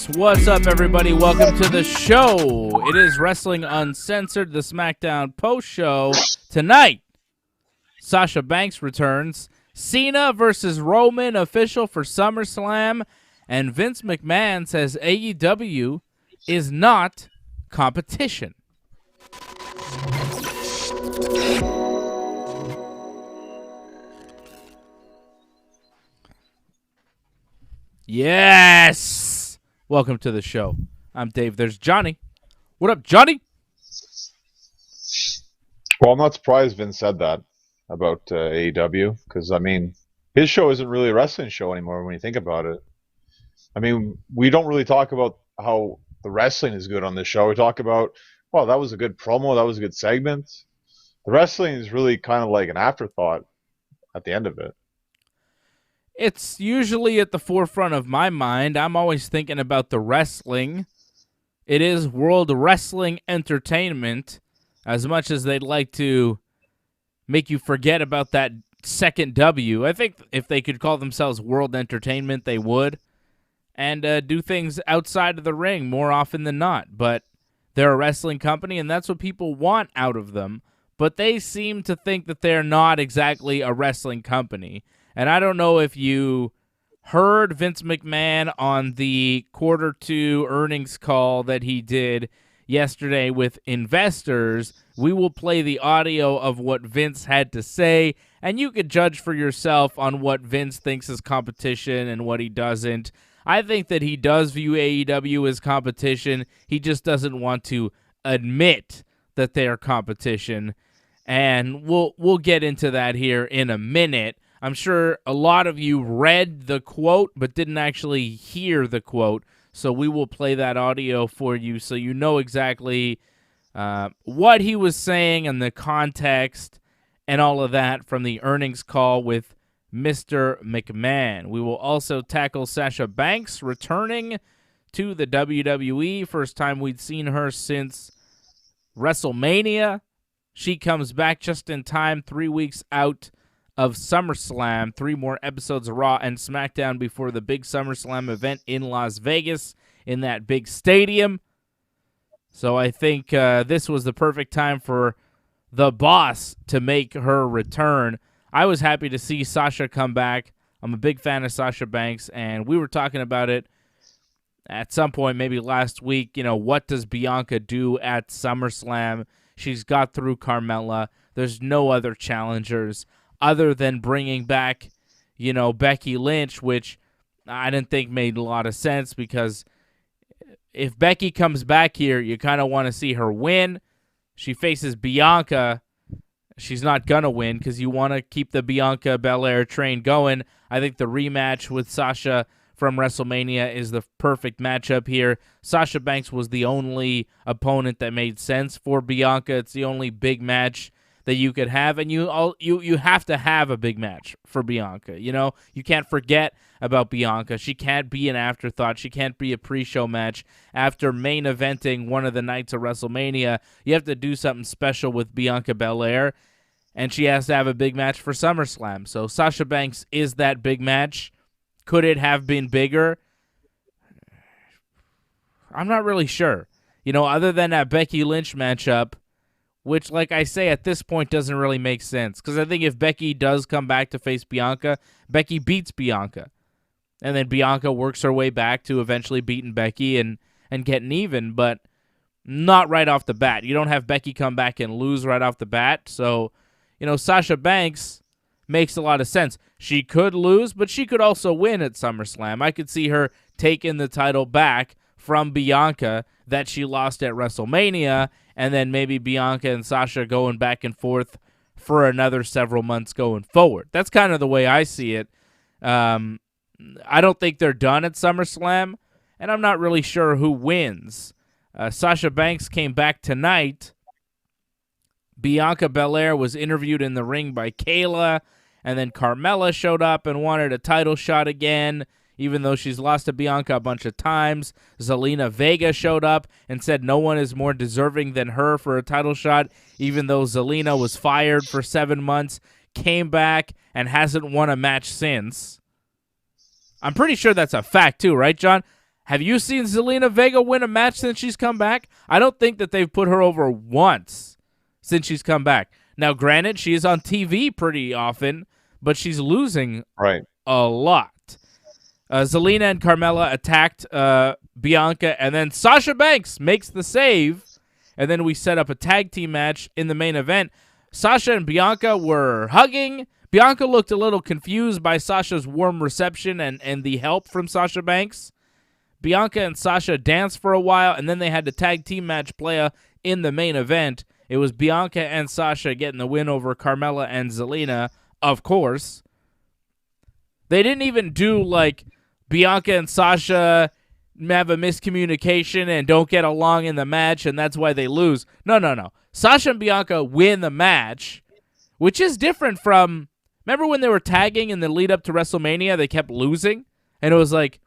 Yes, what's up, everybody? Welcome to the show. It is Wrestling Uncensored, the Smackdown post-show. Tonight, Sasha Banks returns. Cena versus Roman, official for SummerSlam. And Vince McMahon says AEW is not competition. Yes! Welcome to the show. I'm Dave. There's Johnny. What up, Johnny? Well, I'm not surprised Vince said that about AEW because, I mean, his show isn't really a wrestling show anymore when you think about it. I mean, we don't really talk about how the wrestling is good on this show. We talk about, well, that was a good promo, that was a good segment. The wrestling is really kind of like an afterthought at the end of it. It's usually at the forefront of my mind. I'm always thinking about the wrestling. It is World Wrestling Entertainment, as much as they'd like to make you forget about that second W. I think if they could call themselves World Entertainment, they would, and do things outside of the ring more often than not. But they're a wrestling company, and that's what people want out of them. But they seem to think that they're not exactly a wrestling company. And I don't know if you heard Vince McMahon on the Q2 earnings call that he did yesterday with investors. We will play the audio of what Vince had to say, and you could judge for yourself on what Vince thinks is competition and what he doesn't. I think that he does view AEW as competition. He just doesn't want to admit that they are competition, and we'll get into that here in a minute. I'm sure a lot of you read the quote but didn't actually hear the quote, so we will play that audio for you so you know exactly what he was saying and the context and all of that from the earnings call with Mr. McMahon. We will also tackle Sasha Banks returning to the WWE. First time we'd seen her since WrestleMania. She comes back just in time, 3 weeks out of SummerSlam, 3 more episodes of Raw and SmackDown before the big SummerSlam event in Las Vegas in that big stadium. So I think this was the perfect time for the boss to make her return. I was happy to see Sasha come back. I'm a big fan of Sasha Banks, and we were talking about it at some point, maybe last week. You know, what does Bianca do at SummerSlam? She's got through Carmella. There's no other challengers other than bringing back, you know, Becky Lynch, which I didn't think made a lot of sense because if Becky comes back here, you kind of want to see her win. She faces Bianca. She's not going to win because you want to keep the Bianca Belair train going. I think the rematch with Sasha from WrestleMania is the perfect matchup here. Sasha Banks was the only opponent that made sense for Bianca. It's the only big match that you could have, and you have to have a big match for Bianca. You know, you can't forget about Bianca. She can't be an afterthought. She can't be a pre-show match. After main eventing one of the nights of WrestleMania, you have to do something special with Bianca Belair, and she has to have a big match for SummerSlam. So Sasha Banks is that big match. Could it have been bigger? I'm not really sure. You know, other than that Becky Lynch matchup, which, like I say, at this point doesn't really make sense. Because I think if Becky does come back to face Bianca, Becky beats Bianca. And then Bianca works her way back to eventually beating Becky and getting even, but not right off the bat. You don't have Becky come back and lose right off the bat. So, you know, Sasha Banks makes a lot of sense. She could lose, but she could also win at SummerSlam. I could see her taking the title back from Bianca that she lost at WrestleMania, and then maybe Bianca and Sasha going back and forth for another several months going forward. That's kind of the way I see it. I don't think they're done at SummerSlam, and I'm not really sure who wins. Sasha Banks came back tonight. Bianca Belair was interviewed in the ring by Kayla, and then Carmella showed up and wanted a title shot again, even though she's lost to Bianca a bunch of times. Zelina Vega showed up and said no one is more deserving than her for a title shot, even though Zelina was fired for 7 months, came back, and hasn't won a match since. I'm pretty sure that's a fact too, right, John? Have you seen Zelina Vega win a match since she's come back? I don't think that they've put her over once since she's come back. Now, granted, she is on TV pretty often, but she's losing a lot. Zelina and Carmella attacked Bianca, and then Sasha Banks makes the save, and then we set up a tag team match in the main event. Sasha and Bianca were hugging. Bianca looked a little confused by Sasha's warm reception and the help from Sasha Banks. Bianca and Sasha danced for a while, and then they had the tag team match play in the main event. It was Bianca and Sasha getting the win over Carmella and Zelina, of course. They didn't even do, like, Bianca and Sasha have a miscommunication and don't get along in the match, and that's why they lose. No. Sasha and Bianca win the match, which is different from... Remember when they were tagging in the lead-up to WrestleMania? They kept losing, and it was like,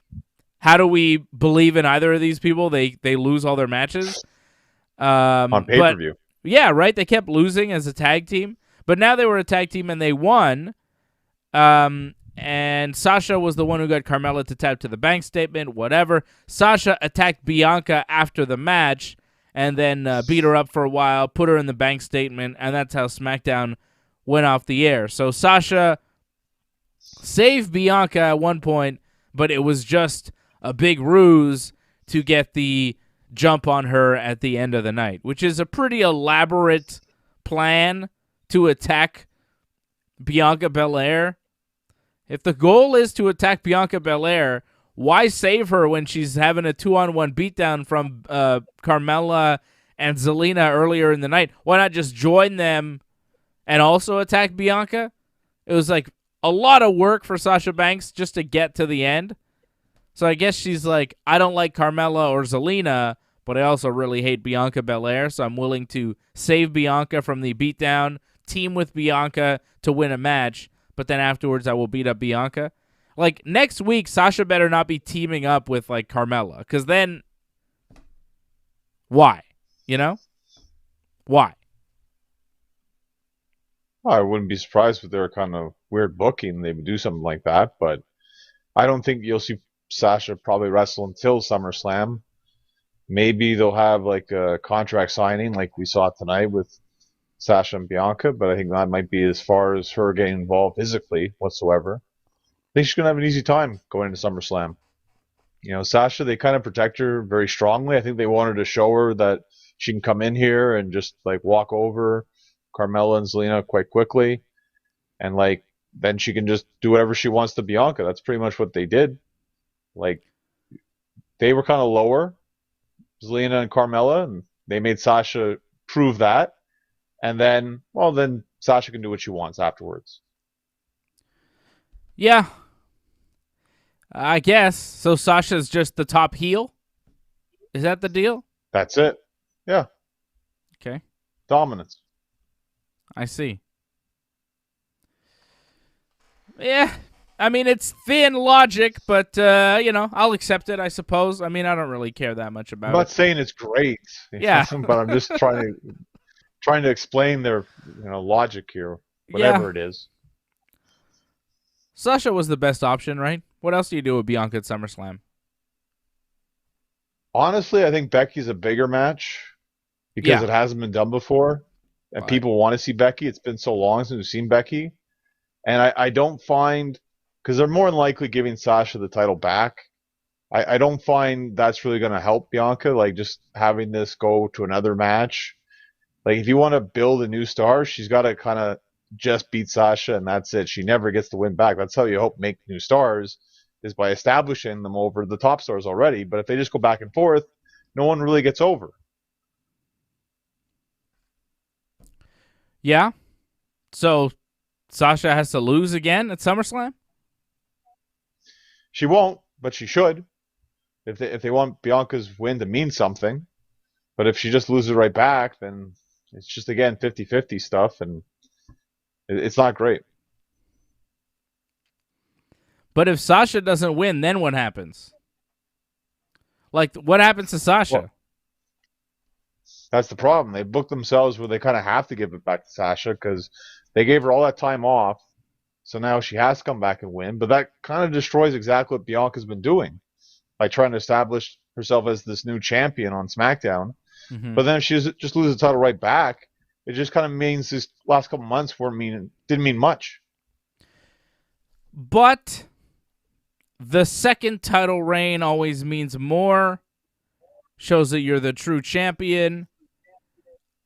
how do we believe in either of these people? They lose all their matches. On pay-per-view. Yeah, right? They kept losing as a tag team. But now they were a tag team, and they won. And Sasha was the one who got Carmella to tap to the bank statement, whatever. Sasha attacked Bianca after the match and then beat her up for a while, put her in the bank statement, and that's how SmackDown went off the air. So Sasha saved Bianca at one point, but it was just a big ruse to get the jump on her at the end of the night, which is a pretty elaborate plan to attack Bianca Belair. If the goal is to attack Bianca Belair, why save her when she's having a 2-on-1 beatdown from Carmella and Zelina earlier in the night? Why not just join them and also attack Bianca? It was like a lot of work for Sasha Banks just to get to the end. So I guess she's like, I don't like Carmella or Zelina, but I also really hate Bianca Belair, so I'm willing to save Bianca from the beatdown, team with Bianca to win a match, but then afterwards I will beat up Bianca. Like, next week, Sasha better not be teaming up with, like, Carmella, because then, why? You know? Why? Well, I wouldn't be surprised if they're kind of weird booking. They would do something like that, but I don't think you'll see Sasha probably wrestle until SummerSlam. Maybe they'll have, like, a contract signing like we saw tonight with Sasha and Bianca, but I think that might be as far as her getting involved physically whatsoever. I think she's going to have an easy time going into SummerSlam. You know, Sasha, they kind of protect her very strongly. I think they wanted to show her that she can come in here and just, like, walk over Carmella and Zelina quite quickly. And, like, then she can just do whatever she wants to Bianca. That's pretty much what they did. Like, they were kind of lower, Zelina and Carmella, and they made Sasha prove that. And then, well, then Sasha can do what she wants afterwards. Yeah. I guess. So Sasha's just the top heel? Is that the deal? That's it. Yeah. Okay. Dominance. I see. Yeah. I mean, it's thin logic, but, you know, I'll accept it, I suppose. I mean, I don't really care that much about it. I'm not saying it's great. Yeah. But I'm just trying to explain their, you know, logic here, whatever it is. Sasha was the best option, right? What else do you do with Bianca at SummerSlam? Honestly, I think Becky's a bigger match because it hasn't been done before, and people want to see Becky. It's been so long since we've seen Becky, and I don't find, because they're more than likely giving Sasha the title back. I don't find that's really going to help Bianca, like just having this go to another match. Like, if you want to build a new star, she's got to kind of just beat Sasha, and that's it. She never gets the win back. That's how you hope make new stars, is by establishing them over the top stars already. But if they just go back and forth, no one really gets over. Yeah. So Sasha has to lose again at SummerSlam? She won't, but she should. If they want Bianca's win to mean something. But if she just loses right back, then it's just, again, 50-50 stuff, and it's not great. But if Sasha doesn't win, then what happens? Like, what happens to Sasha? Well, that's the problem. They booked themselves where they kind of have to give it back to Sasha because they gave her all that time off. So now she has to come back and win. But that kind of destroys exactly what Bianca's been doing. like trying to establish herself as this new champion on SmackDown. Mm-hmm. But then if she just loses the title right back, it just kind of means these last couple months didn't mean much. But the second title reign always means more. Shows that you're the true champion.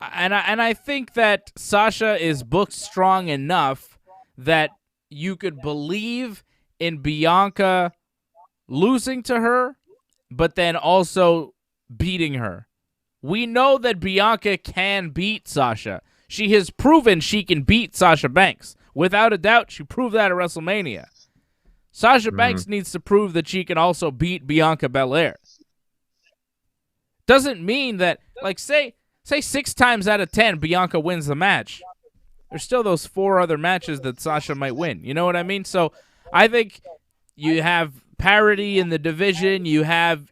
And I think that Sasha is booked strong enough that you could believe in Bianca losing to her, but then also beating her. We know that Bianca can beat Sasha. She has proven she can beat Sasha Banks. Without a doubt, she proved that at WrestleMania. Sasha Banks needs to prove that she can also beat Bianca Belair. Doesn't mean that, like, say 6 times out of 10 Bianca wins the match. There's still those 4 other matches that Sasha might win. You know what I mean? So I think you have parity in the division. You have,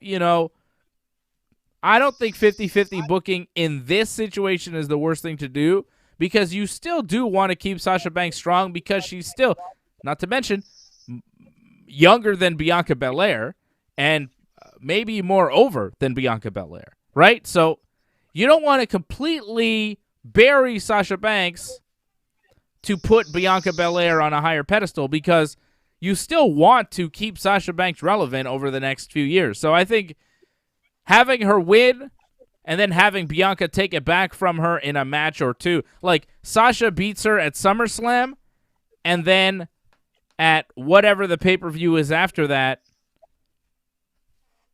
I don't think 50-50 booking in this situation is the worst thing to do, because you still do want to keep Sasha Banks strong, because she's still, not to mention, younger than Bianca Belair and maybe more over than Bianca Belair, right? So you don't want to completely bury Sasha Banks to put Bianca Belair on a higher pedestal, because you still want to keep Sasha Banks relevant over the next few years. So I think having her win and then having Bianca take it back from her in a match or two, like Sasha beats her at SummerSlam, and then at whatever the pay-per-view is after that,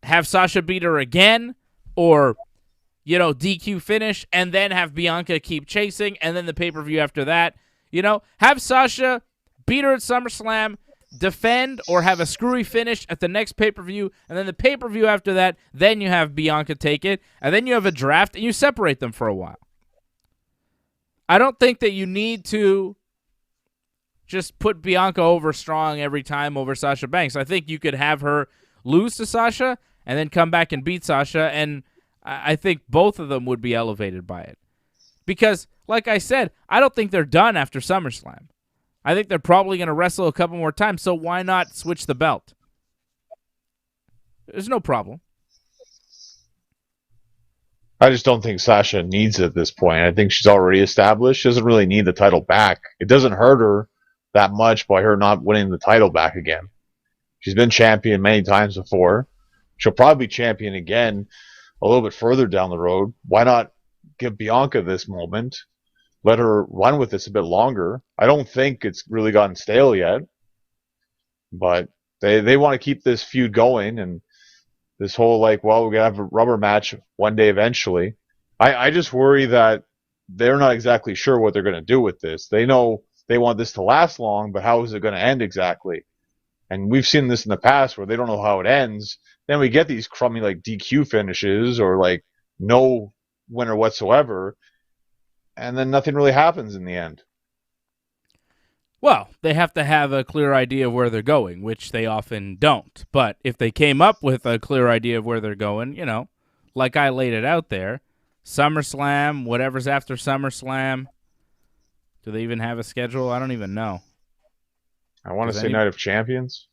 have Sasha beat her again, or DQ finish, and then have Bianca keep chasing, and then the pay-per-view after that. Have Sasha beat her at SummerSlam, defend, or have a screwy finish at the next pay-per-view, and then the pay-per-view after that, then you have Bianca take it, and then you have a draft, and you separate them for a while. I don't think that you need to just put Bianca over strong every time over Sasha Banks. I think you could have her lose to Sasha and then come back and beat Sasha, and I think both of them would be elevated by it. Because, like I said, I don't think they're done after SummerSlam. I think they're probably going to wrestle a couple more times, so why not switch the belt? There's no problem. I just don't think Sasha needs it at this point. I think she's already established. She doesn't really need the title back. It doesn't hurt her that much by her not winning the title back again. She's been champion many times before. She'll probably be champion again a little bit further down the road. Why not give Bianca this moment? Let her run with this a bit longer. I don't think it's really gotten stale yet. But they want to keep this feud going, and this whole we're going to have a rubber match one day eventually. I just worry that they're not exactly sure what they're going to do with this. They know they want this to last long, but how is it going to end exactly? And we've seen this in the past where they don't know how it ends. Then we get these crummy DQ finishes or no winner whatsoever, and then nothing really happens in the end. Well, they have to have a clear idea of where they're going, which they often don't. But if they came up with a clear idea of where they're going, like I laid it out there, SummerSlam, whatever's after SummerSlam, do they even have a schedule? I don't even know. I want to say Night of Champions.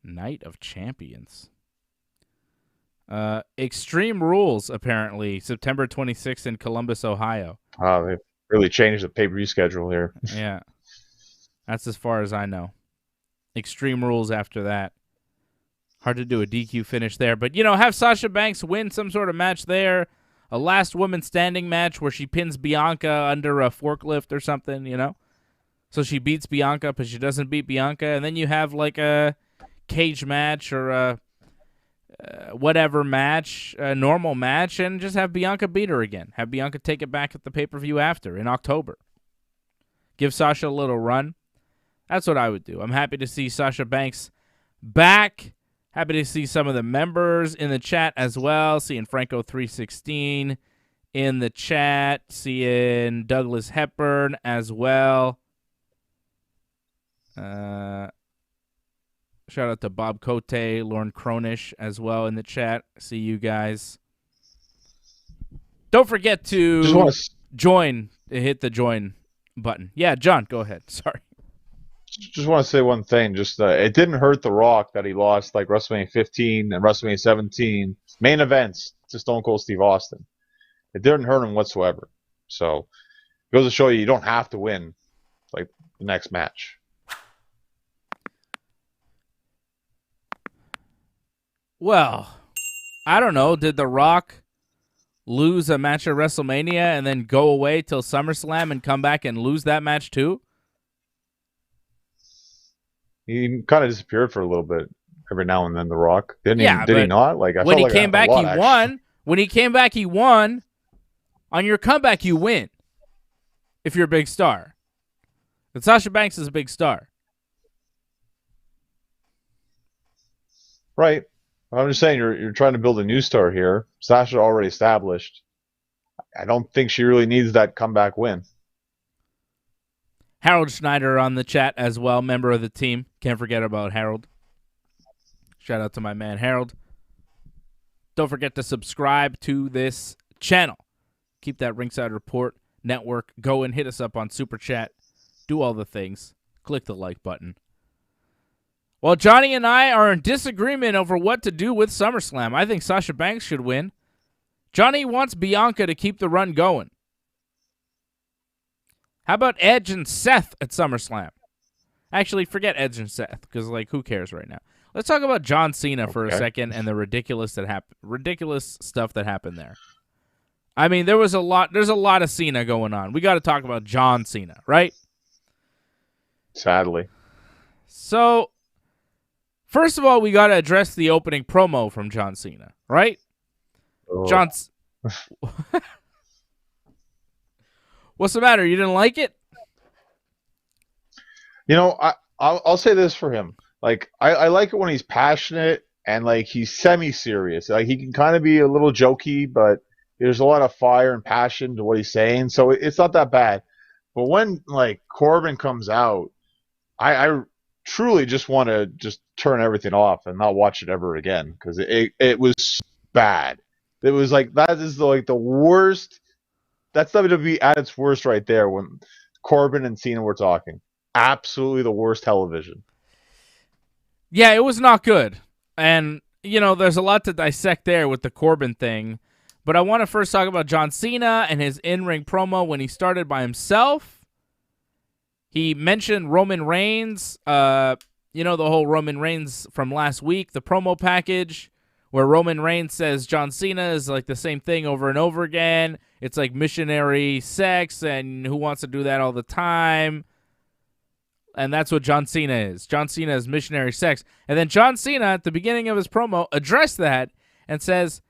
Night of Champions. Extreme Rules, apparently, September 26th in Columbus, Ohio. Oh, they've really changed the pay-per-view schedule here. Yeah. That's as far as I know. Extreme Rules after that. Hard to do a DQ finish there. But, have Sasha Banks win some sort of match there. A last woman standing match where she pins Bianca under a forklift or something, So she beats Bianca, but she doesn't beat Bianca. And then you have a cage match or a whatever match, a normal match, and just have Bianca beat her again. Have Bianca take it back at the pay-per-view after in October. Give Sasha a little run. That's what I would do. I'm happy to see Sasha Banks back. Happy to see some of the members in the chat as well. Seeing Franco316 in the chat. Seeing Douglas Hepburn as well. Shout out to Bob Cote, Lauren Cronish as well in the chat. See you guys. Don't forget to join. Hit the join button. Yeah, John, go ahead. Sorry. just want to say one thing. Just it didn't hurt The Rock that he lost like WrestleMania 15 and WrestleMania 17 main events to Stone Cold Steve Austin. It didn't hurt him whatsoever. So it goes to show you don't have to win like the next match. Well, I don't know. Did The Rock lose a match at WrestleMania and then go away till SummerSlam and come back and lose that match too? He kind of disappeared for a little bit every now and then. The Rock did he not? Like when he came back, he won. When he came back, he won. On your comeback, you win. If you're a big star, and Sasha Banks is a big star, right? I'm just saying you're trying to build a new star here. Sasha already established. I don't think she really needs that comeback win. Harold Schneider on the chat as well, member of the team. Can't forget about Harold. Shout out to my man Harold. Don't forget to subscribe to this channel. Keep that Ringside Report network going. Hit us up on Super Chat. Do all the things. Click the like button. Well, Johnny and I are in disagreement over what to do with SummerSlam. I think Sasha Banks should win. Johnny wants Bianca to keep the run going. How about Edge and Seth at SummerSlam? Actually, forget Edge and Seth, because, like, who cares right now? Let's talk about John Cena for a second and the ridiculous stuff that happened there. I mean, there's a lot of Cena going on. We got to talk about John Cena, right? Sadly. So, first of all, we got to address the opening promo from John Cena, right? Oh. What's the matter? You didn't like it? You know, I'll say this for him. Like, I like it when he's passionate and, like, he's semi-serious. Like, he can kind of be a little jokey, but there's a lot of fire and passion to what he's saying, so it's not that bad. But when, like, Corbin comes out, I truly just want to just turn everything off and not watch it ever again, because it was bad. It was like, that is the worst. That's WWE at its worst right there when Corbin and Cena were talking. Absolutely the worst television. Yeah, it was not good. And, you know, there's a lot to dissect there with the Corbin thing. But I want to first talk about John Cena and his in-ring promo when he started by himself. He mentioned Roman Reigns, the whole Roman Reigns from last week, the promo package, where Roman Reigns says John Cena is like the same thing over and over again. It's like missionary sex, and who wants to do that all the time? And that's what John Cena is. John Cena is missionary sex. And then John Cena, at the beginning of his promo, addressed that and says,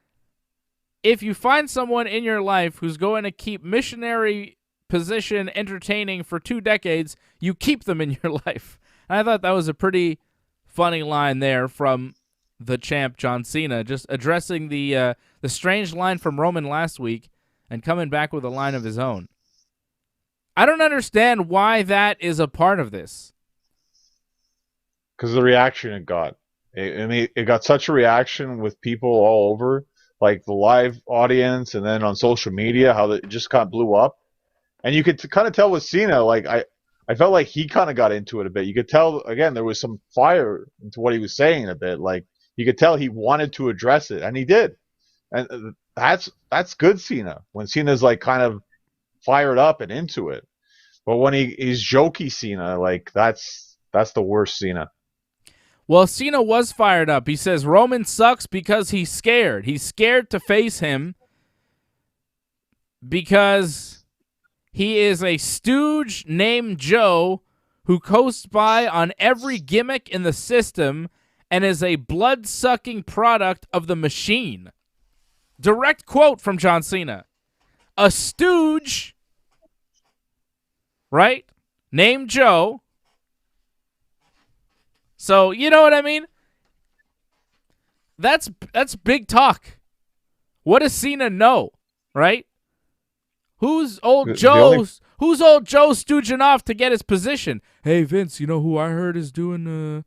if you find someone in your life who's going to keep missionary position entertaining for 2 decades, you keep them in your life. And I thought that was a pretty funny line there from the champ John Cena, just addressing the strange line from Roman last week and coming back with a line of his own. I don't understand why that is a part of this. Because the reaction it got. It got such a reaction with people all over, like the live audience and then on social media, how it just kind of blew up. And you could kind of tell with Cena, like, I felt like he kind of got into it a bit. You could tell, again, there was some fire into what he was saying a bit. Like, you could tell he wanted to address it, and he did. And that's good Cena, when Cena's, like, kind of fired up and into it. But when he's jokey Cena, like, that's the worst Cena. Well, Cena was fired up. He says Roman sucks because he's scared. He's scared to face him because he is a stooge named Joe who coasts by on every gimmick in the system and is a blood-sucking product of the machine. Direct quote from John Cena. A stooge, right, named Joe. So, you know what I mean? That's big talk. What does Cena know, right? Who's old Joe stooging off to get his position? Hey, Vince, you know who I heard is doing,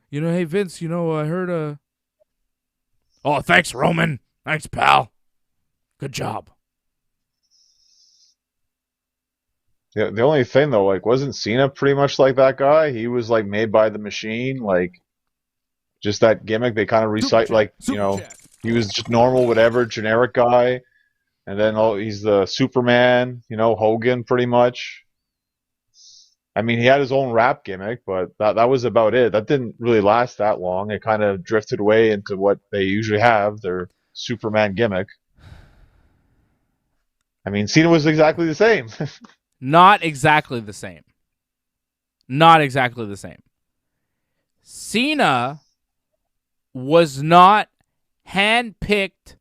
hey, Vince, I heard, oh, thanks, Roman. Thanks, pal. Good job. The only thing though, like, wasn't Cena pretty much like that guy? He was like made by the machine, like just that gimmick. They kind of recite, like, he was just normal, whatever, generic guy, and then he's the Superman, Hogan, pretty much. I mean, he had his own rap gimmick, but that was about it. That didn't really last that long. It kind of drifted away into what they usually have, their Superman gimmick. I mean, Cena was exactly the same. Not exactly the same. Not exactly the same. Cena was not handpicked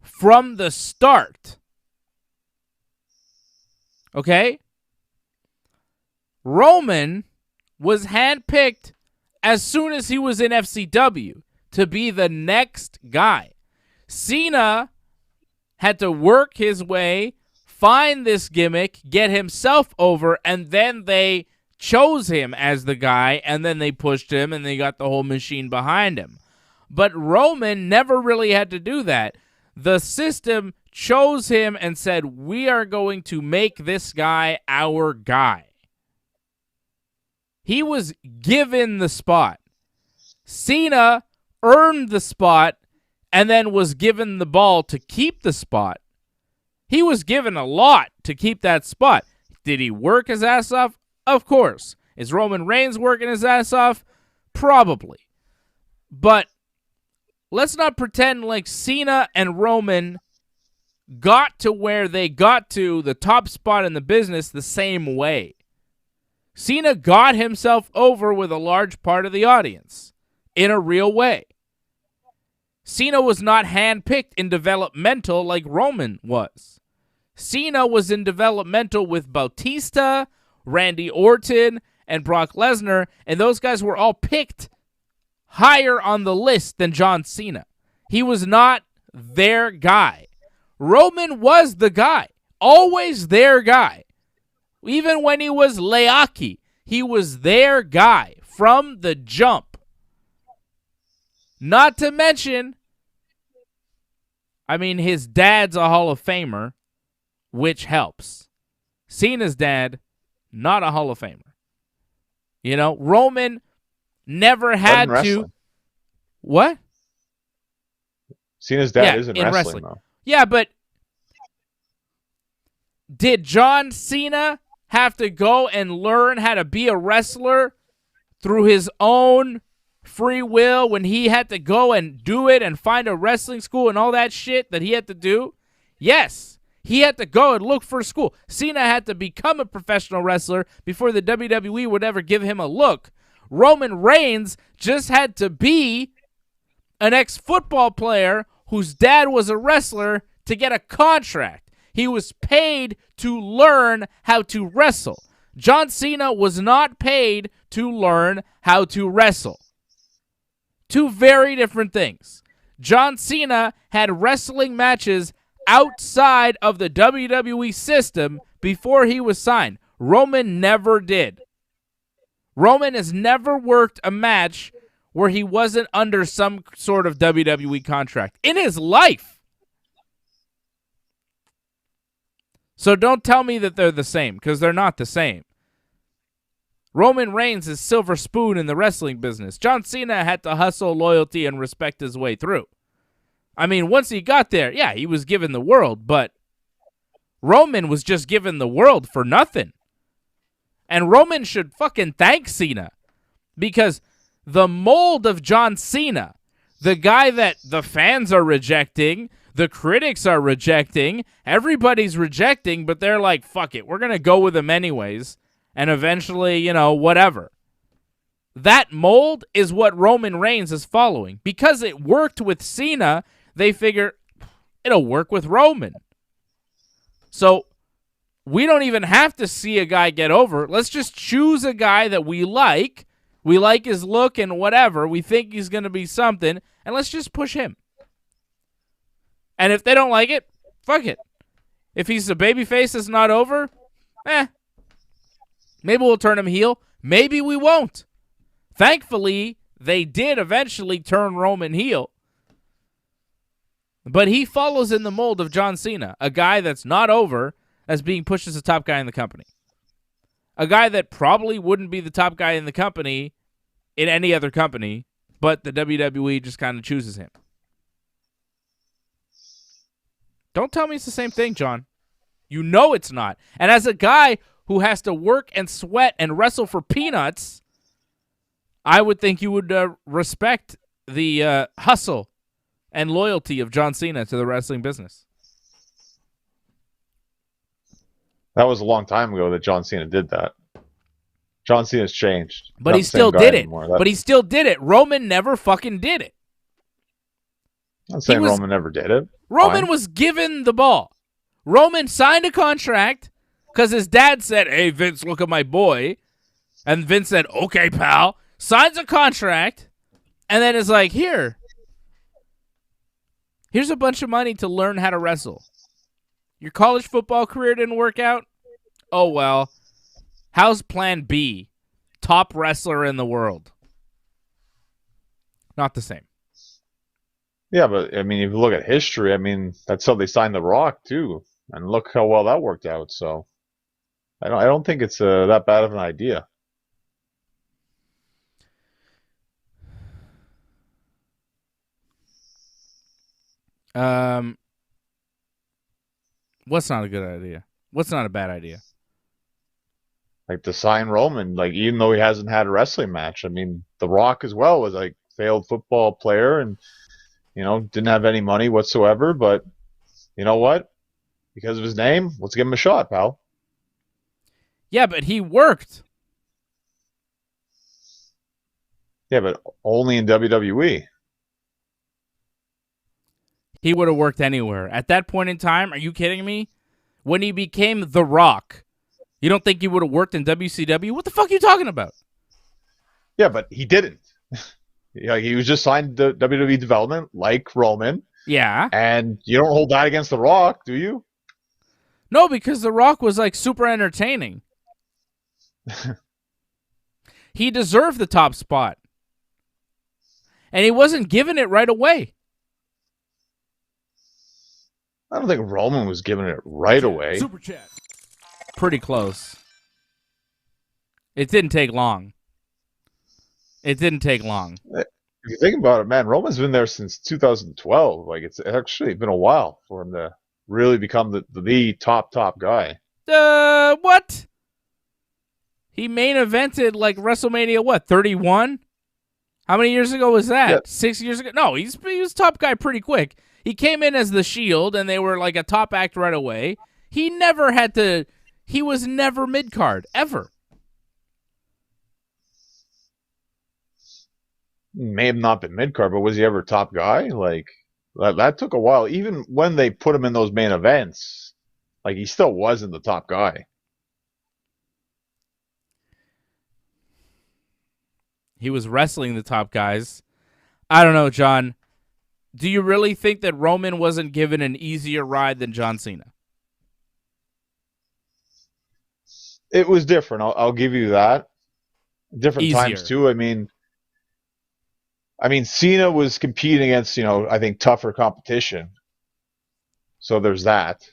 from the start. Okay? Roman was handpicked as soon as he was in FCW to be the next guy. Cena had to work his way, find this gimmick, get himself over, and then they chose him as the guy, and then they pushed him, and they got the whole machine behind him. But Roman never really had to do that. The system chose him and said, we are going to make this guy our guy. He was given the spot. Cena earned the spot and then was given the ball to keep the spot. He was given a lot to keep that spot. Did he work his ass off? Of course. Is Roman Reigns working his ass off? Probably. But let's not pretend like Cena and Roman got to where they got to, the top spot in the business, the same way. Cena got himself over with a large part of the audience in a real way. Cena was not handpicked in developmental like Roman was. Cena was in developmental with Bautista, Randy Orton, and Brock Lesnar, and those guys were all picked higher on the list than John Cena. He was not their guy. Roman was the guy, always their guy. Even when he was Leaki, he was their guy from the jump. Not to mention, I mean, his dad's a Hall of Famer, which helps. Cena's dad, not a Hall of Famer. You know, Roman never had to. What? Cena's dad isn't wrestling, though. Yeah, but did John Cena have to go and learn how to be a wrestler through his own free will when he had to go and do it and find a wrestling school and all that shit that he had to do? Yes, he had to go and look for a school. Cena had to become a professional wrestler before the WWE would ever give him a look. Roman Reigns just had to be an ex-football player whose dad was a wrestler to get a contract. He was paid to learn how to wrestle. John Cena was not paid to learn how to wrestle. Two very different things. John Cena had wrestling matches outside of the WWE system before he was signed. Roman never did. Roman has never worked a match where he wasn't under some sort of WWE contract in his life. So don't tell me that they're the same, because they're not the same. Roman Reigns is silver spoon in the wrestling business. John Cena had to hustle, loyalty, and respect his way through. I mean, once he got there, yeah, he was given the world, but Roman was just given the world for nothing. And Roman should fucking thank Cena, because the mold of John Cena, the guy that the fans are rejecting, the critics are rejecting, everybody's rejecting, but they're like, fuck it, we're going to go with him anyways, and eventually, you know, whatever. That mold is what Roman Reigns is following. Because it worked with Cena, they figure it'll work with Roman. So we don't even have to see a guy get over. Let's just choose a guy that we like. We like his look and whatever. We think he's going to be something, and let's just push him. And if they don't like it, fuck it. If he's a babyface that's not over, maybe we'll turn him heel. Maybe we won't. Thankfully, they did eventually turn Roman heel. But he follows in the mold of John Cena, a guy that's not over as being pushed as the top guy in the company. A guy that probably wouldn't be the top guy in the company in any other company, but the WWE just kind of chooses him. Don't tell me it's the same thing, John. You know it's not. And as a guy who has to work and sweat and wrestle for peanuts, I would think you would respect the hustle and loyalty of John Cena to the wrestling business. That was a long time ago that John Cena did that. John Cena's changed. But he still did it. But he still did it. Roman never fucking did it. I'm not saying Roman never did it. Roman was given the ball. Roman signed a contract because his dad said, "Hey, Vince, look at my boy." And Vince said, "Okay, pal." Signs a contract, and then is like, here's a bunch of money to learn how to wrestle. Your college football career didn't work out? Oh, well. How's plan B? Top wrestler in the world. Not the same. Yeah, but, I mean, if you look at history, I mean, that's how they signed The Rock, too. And look how well that worked out. So, I don't think it's that bad of an idea. What's not a good idea? What's not a bad idea? Like to sign Roman, like even though he hasn't had a wrestling match. I mean, The Rock as well was like failed football player and didn't have any money whatsoever. But you know what? Because of his name, let's give him a shot, pal. Yeah, but he worked. Yeah, but only in WWE. He would have worked anywhere. At that point in time, are you kidding me? When he became The Rock, you don't think he would have worked in WCW? What the fuck are you talking about? Yeah, but he didn't. He was just signed to WWE development like Roman. Yeah. And you don't hold that against The Rock, do you? No, because The Rock was like super entertaining. He deserved the top spot. And he wasn't given it right away. I don't think Roman was giving it right away. Super chat. Pretty close. It didn't take long. If you think about it, man, Roman's been there since 2012. Like, it's actually been a while for him to really become the top guy. What? He main evented like WrestleMania, 31? How many years ago was that? Yeah. 6 years ago? No, he was top guy pretty quick. He came in as the Shield, and they were like a top act right away. He was never mid-card, ever. May have not been mid-card, but was he ever top guy? Like, that took a while. Even when they put him in those main events, like, he still wasn't the top guy. He was wrestling the top guys. I don't know, John. Do you really think that Roman wasn't given an easier ride than John Cena? It was different. I'll give you that. Different Easier. Times too. I mean, Cena was competing against, I think tougher competition. So there's that.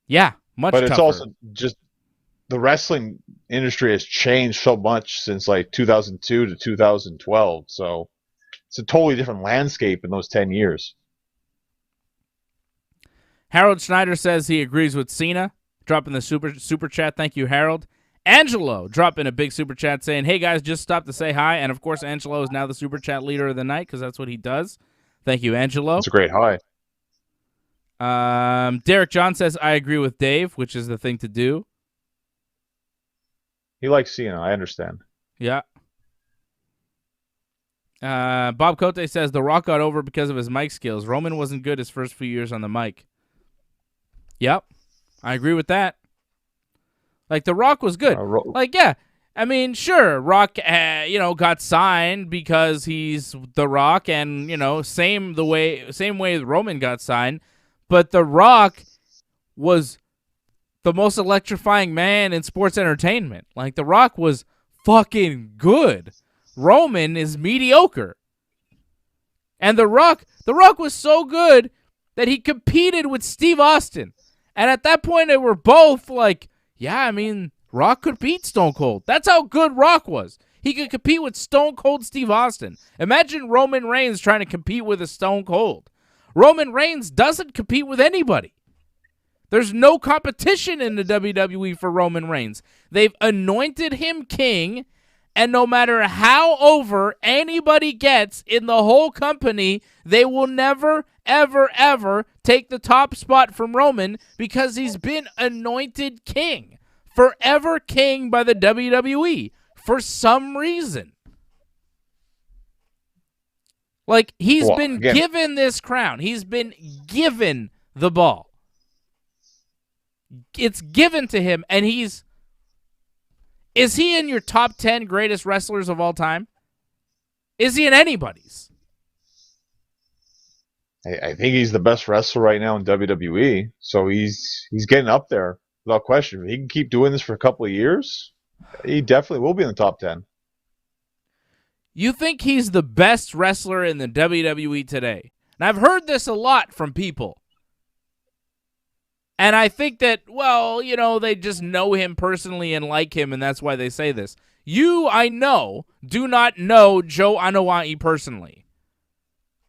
Yeah, much tougher. But it's also just the wrestling industry has changed so much since like 2002 to 2012. So it's a totally different landscape in those 10 years. Harold Schneider says he agrees with Cena. Dropping the super chat. Thank you, Harold. Angelo dropping a big super chat saying, "Hey, guys, just stopped to say hi." And, of course, Angelo is now the super chat leader of the night because that's what he does. Thank you, Angelo. It's a great hi. Derek John says, "I agree with Dave," which is the thing to do. He likes Cena. I understand. Yeah. Bob Cote says, "The Rock got over because of his mic skills. Roman wasn't good his first few years on the mic." Yep. I agree with that. Like, The Rock was good. Yeah. I mean, sure, Rock, got signed because he's The Rock, and, same way Roman got signed. But The Rock was the most electrifying man in sports entertainment. Like, The Rock was fucking good. Roman is mediocre. And The Rock was so good that he competed with Steve Austin. And at that point, they were both like, yeah, I mean, Rock could beat Stone Cold. That's how good Rock was. He could compete with Stone Cold Steve Austin. Imagine Roman Reigns trying to compete with a Stone Cold. Roman Reigns doesn't compete with anybody. There's no competition in the WWE for Roman Reigns. They've anointed him king, and no matter how over anybody gets in the whole company, they will never, ever, ever take the top spot from Roman because he's been anointed king. Forever king by the WWE for some reason. Like, he's been given this crown. He's been given the ball. It's given to him, and is he in your top 10 greatest wrestlers of all time? Is he in anybody's? I think he's the best wrestler right now in WWE, so he's getting up there without question. If he can keep doing this for a couple of years, he definitely will be in the top 10. You think he's the best wrestler in the WWE today? And I've heard this a lot from people. And I think that, well, you know, they just know him personally and like him, and that's why they say this. You, I know, do not know Joe Anoa'i personally.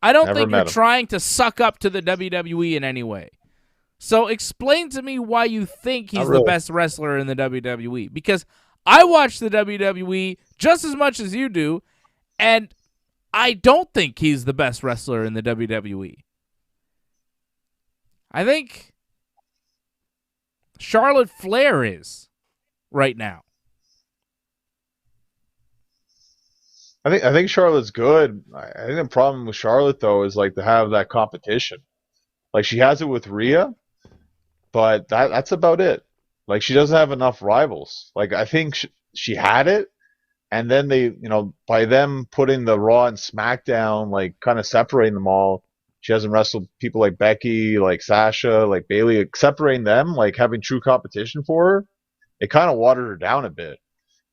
I don't think you're trying to suck up to the WWE in any way. So explain to me why you think he's the best wrestler in the WWE. Because I watch the WWE just as much as you do, and I don't think he's the best wrestler in the WWE. I think Charlotte Flair is right now. I think Charlotte's good. I think the problem with Charlotte though is like to have that competition. Like she has it with Rhea, but that's about it. Like she doesn't have enough rivals. Like I think she had it, and then they, you know, by them putting the Raw and SmackDown, like kind of separating them all, she hasn't wrestled people like Becky, like Sasha, like Bayley, like, separating them, like having true competition for her. It kind of watered her down a bit.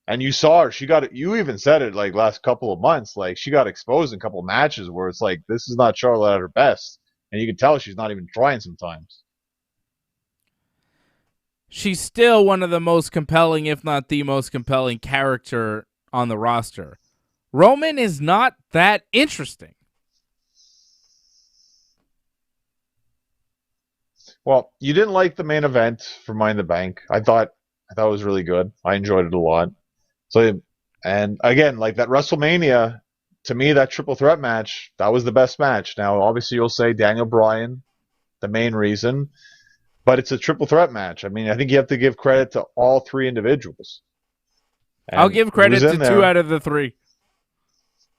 And you saw her, you even said it like last couple of months, like she got exposed in a couple of matches where it's like, this is not Charlotte at her best. And you can tell she's not even trying sometimes. She's still one of the most compelling, if not the most compelling character on the roster. Roman is not that interesting. Well, you didn't like the main event for Money in the Bank. I thought it was really good. I enjoyed it a lot. So, and again, like that WrestleMania, to me, that triple threat match, that was the best match. Now, obviously, you'll say Daniel Bryan, the main reason, but it's a triple threat match. I mean, I think you have to give credit to all three individuals. And I'll give credit to 2 out of the 3.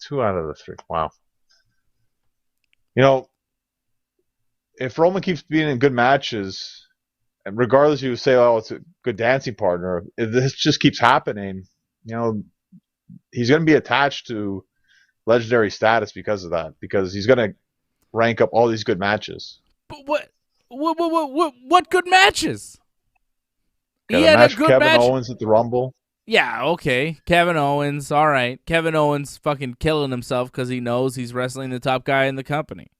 2 out of the 3. Wow. You know, if Roman keeps being in good matches, and regardless, you say, "Oh, it's a good dancing partner." If this just keeps happening, you know, he's going to be attached to legendary status because of that. Because he's going to rank up all these good matches. But what good matches? Got he had a good match. Kevin Owens at the Rumble. Yeah, okay. Kevin Owens, all right. Kevin Owens fucking killing himself because he knows he's wrestling the top guy in the company.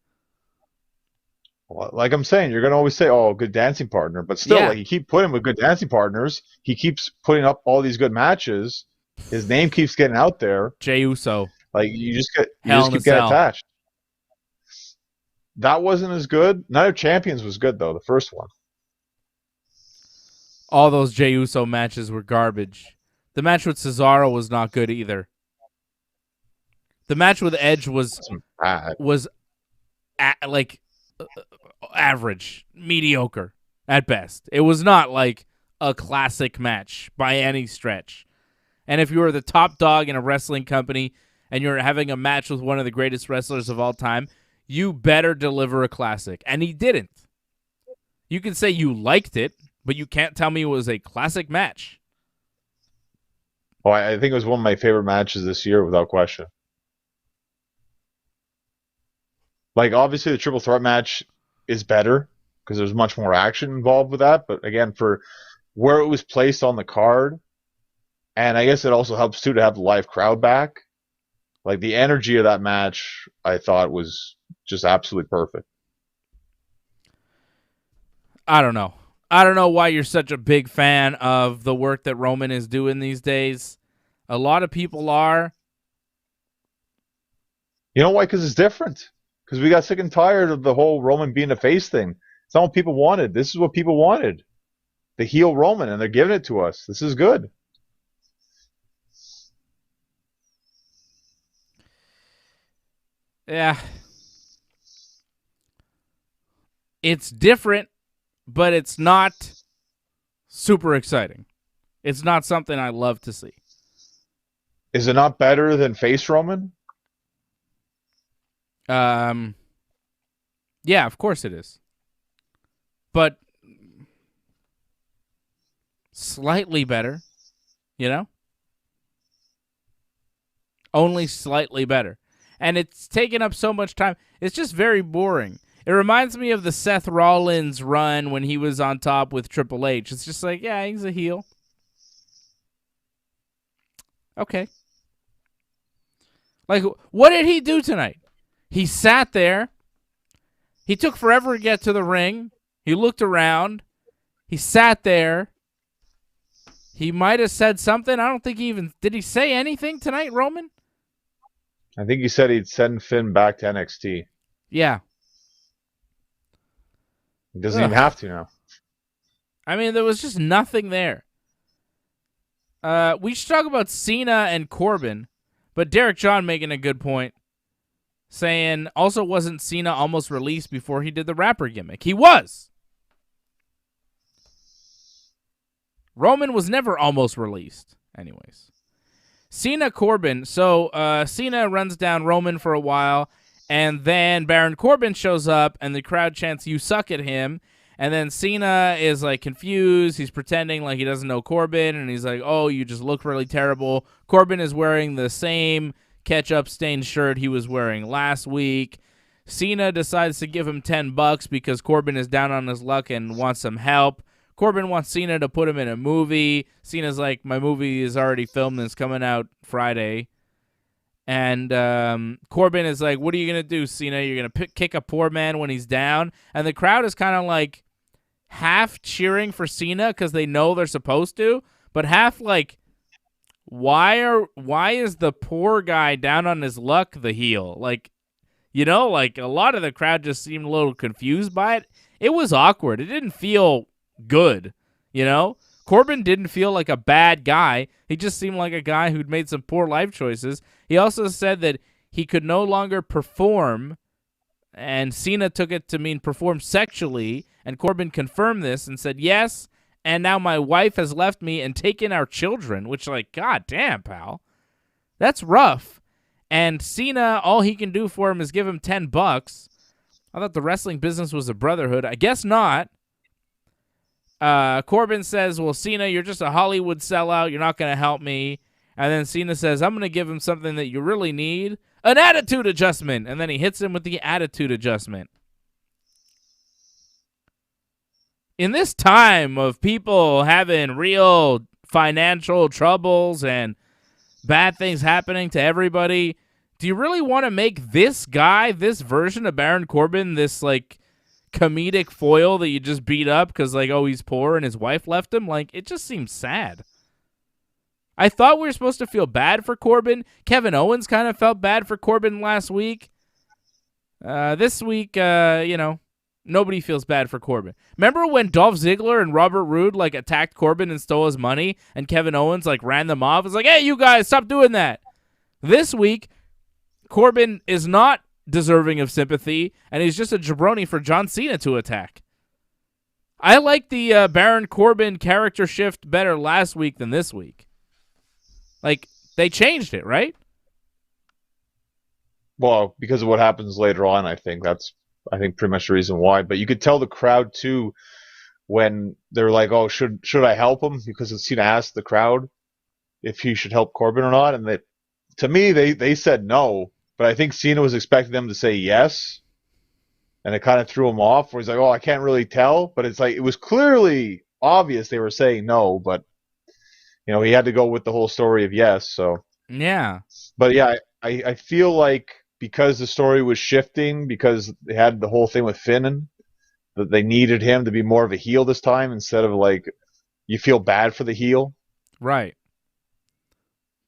Well, like I'm saying, you're going to always say, oh, good dancing partner. But still, like, you keep putting with good dancing partners. He keeps putting up all these good matches. His name keeps getting out there. Jey Uso. Like, you just keep getting attached. That wasn't as good. Night of Champions was good, though, the first one. All those Jey Uso matches were garbage. The match with Cesaro was not good either. The match with Edge was average, mediocre at best. It was not like a classic match by any stretch. And if you were the top dog in a wrestling company and you're having a match with one of the greatest wrestlers of all time, you better deliver a classic. And he didn't. You can say you liked it, but you can't tell me it was a classic match. Oh, I think it was one of my favorite matches this year, without question. Like, obviously, the triple threat match is better because there's much more action involved with that. But again, for where it was placed on the card, and I guess it also helps too to have the live crowd back. Like, the energy of that match, I thought was just absolutely perfect. I don't know. I don't know why you're such a big fan of the work that Roman is doing these days. A lot of people are. You know why? Because it's different. Because we got sick and tired of the whole Roman being a face thing. It's not what people wanted. This is what people wanted. The heel Roman, and they're giving it to us. This is good. Yeah. It's different, but it's not super exciting. It's not something I love to see. Is it not better than face Roman? Yeah, of course it is. But slightly better, you know? Only slightly better. And it's taken up so much time. It's just very boring. It reminds me of the Seth Rollins run when he was on top with Triple H. It's just like, yeah, he's a heel. Okay. Like, what did he do tonight? He sat there. He took forever to get to the ring. He looked around. He sat there. He might have said something. I don't think he even... Did he say anything tonight, Roman? I think he said he'd send Finn back to NXT. Yeah. He doesn't even have to now. I mean, there was just nothing there. We should talk about Cena and Corbin, but Derek John making a good point, saying, also wasn't Cena almost released before he did the rapper gimmick? He was. Roman was never almost released. Anyways. Cena Corbin. So Cena runs down Roman for a while, and then Baron Corbin shows up, and the crowd chants, "You suck" at him. And then Cena is like confused. He's pretending like he doesn't know Corbin, and he's like, "Oh, you just look really terrible." Corbin is wearing the same ketchup stained shirt he was wearing last week. Cena decides to give him $10 because Corbin is down on his luck and wants some help. Corbin wants Cena to put him in a movie. Cena's like, "My movie is already filmed and it's coming out Friday." And Corbin is like, "What are you going to do, Cena? You're going to kick a poor man when he's down?" And the crowd is kind of like half cheering for Cena because they know they're supposed to, but half like, why is the poor guy down on his luck the heel? Like, you know, like a lot of the crowd just seemed a little confused by it. It was awkward. It didn't feel good, you know? Corbin didn't feel like a bad guy. He just seemed like a guy who'd made some poor life choices. He also said that he could no longer perform, and Cena took it to mean perform sexually, and Corbin confirmed this and said, "Yes, and now my wife has left me and taken our children," which, like, god damn, pal. That's rough. And Cena, all he can do for him is give him $10. I thought the wrestling business was a brotherhood. I guess not. Corbin says, "Well, Cena, you're just a Hollywood sellout. You're not going to help me." And then Cena says, "I'm going to give him something that you really need, an attitude adjustment." And then he hits him with the attitude adjustment. In this time of people having real financial troubles and bad things happening to everybody, do you really want to make this guy, this version of Baron Corbin, this, like, comedic foil that you just beat up because, like, oh, he's poor and his wife left him? Like, it just seems sad. I thought we were supposed to feel bad for Corbin. Kevin Owens kind of felt bad for Corbin last week. This week, nobody feels bad for Corbin. Remember when Dolph Ziggler and Robert Roode, like, attacked Corbin and stole his money, and Kevin Owens, like, ran them off? It's like, "Hey, you guys, stop doing that." This week, Corbin is not deserving of sympathy, and he's just a jabroni for John Cena to attack. I like the Baron Corbin character shift better last week than this week. Like, they changed it, right? Well, because of what happens later on, I think that's pretty much the reason why. But you could tell the crowd too when they're like, "Oh, should I help him?" Because Cena asked the crowd if he should help Corbin or not, and to me they said no. But I think Cena was expecting them to say yes, and it kind of threw him off. Where he's like, "Oh, I can't really tell," but it's like it was clearly obvious they were saying no, but he had to go with the whole story of yes. So yeah, but yeah, I feel like because the story was shifting, because they had the whole thing with Finn that they needed him to be more of a heel this time instead of like you feel bad for the heel. Right.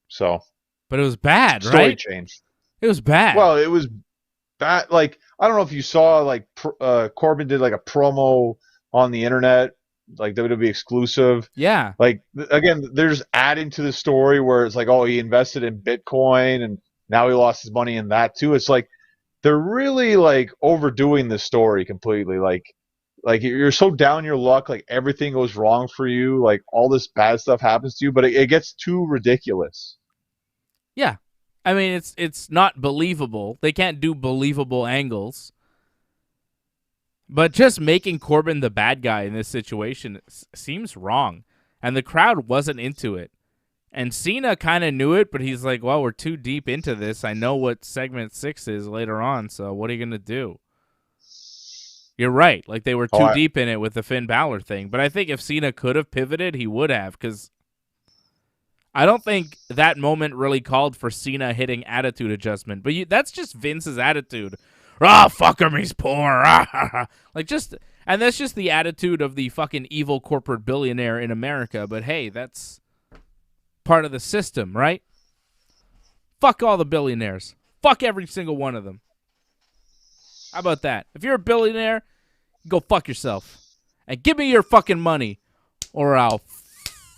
So, but it was bad, story right? change. It was bad. Well, it was bad. Like, I don't know if you saw, like, Corbin did like a promo on the internet, like WWE exclusive. Yeah. Like, again, there's adding to the story where it's like, oh, he invested in Bitcoin and now he lost his money in that too. It's like they're really like overdoing the story completely. Like you're so down your luck, like everything goes wrong for you, like all this bad stuff happens to you, but it gets too ridiculous. Yeah. I mean, it's not believable. They can't do believable angles. But just making Corbin the bad guy in this situation seems wrong. And the crowd wasn't into it. And Cena kind of knew it, but he's like, well, we're too deep into this. I know what segment 6 is later on, so what are you going to do? You're right. Like, they were too deep in it with the Finn Balor thing. But I think if Cena could have pivoted, he would have, because I don't think that moment really called for Cena hitting attitude adjustment. But that's just Vince's attitude. Oh, fuck him, he's poor. Like, just, and that's just the attitude of the fucking evil corporate billionaire in America. But hey, that's part of the system, right? Fuck all the billionaires. Fuck every single one of them. How about that? If you're a billionaire, go fuck yourself. And give me your fucking money, or I'll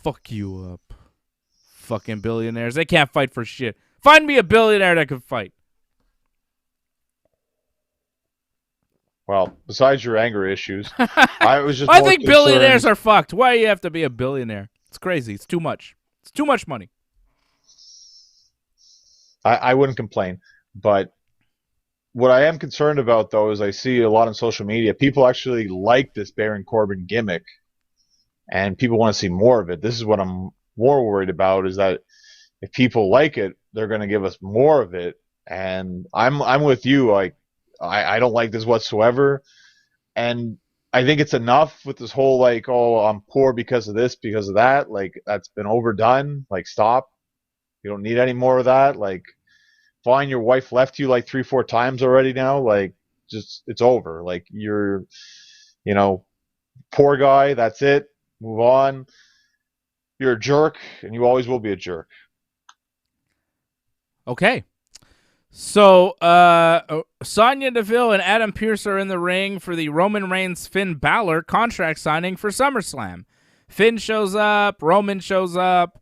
fuck you up. Fucking billionaires. They can't fight for shit. Find me a billionaire that can fight. Well, besides your anger issues, I was just. I think billionaires are fucked. Why do you have to be a billionaire? It's crazy. It's too much. It's too much money. I wouldn't complain, but what I am concerned about, though, is I see a lot on social media. People actually like this Baron Corbin gimmick, and people want to see more of it. This is what I'm more worried about, is that if people like it, they're going to give us more of it. And I'm with you. Like, I don't like this whatsoever. And I think it's enough with this whole, like, oh, I'm poor because of this, because of that. Like, that's been overdone. Like, stop. You don't need any more of that. Like, fine, your wife left you like 3-4 times already now. Like, just, it's over. Like, you're, poor guy. That's it. Move on. You're a jerk, and you always will be a jerk. Okay. So, Sonya Deville and Adam Pearce are in the ring for the Roman Reigns Finn Balor contract signing for SummerSlam. Finn shows up, Roman shows up,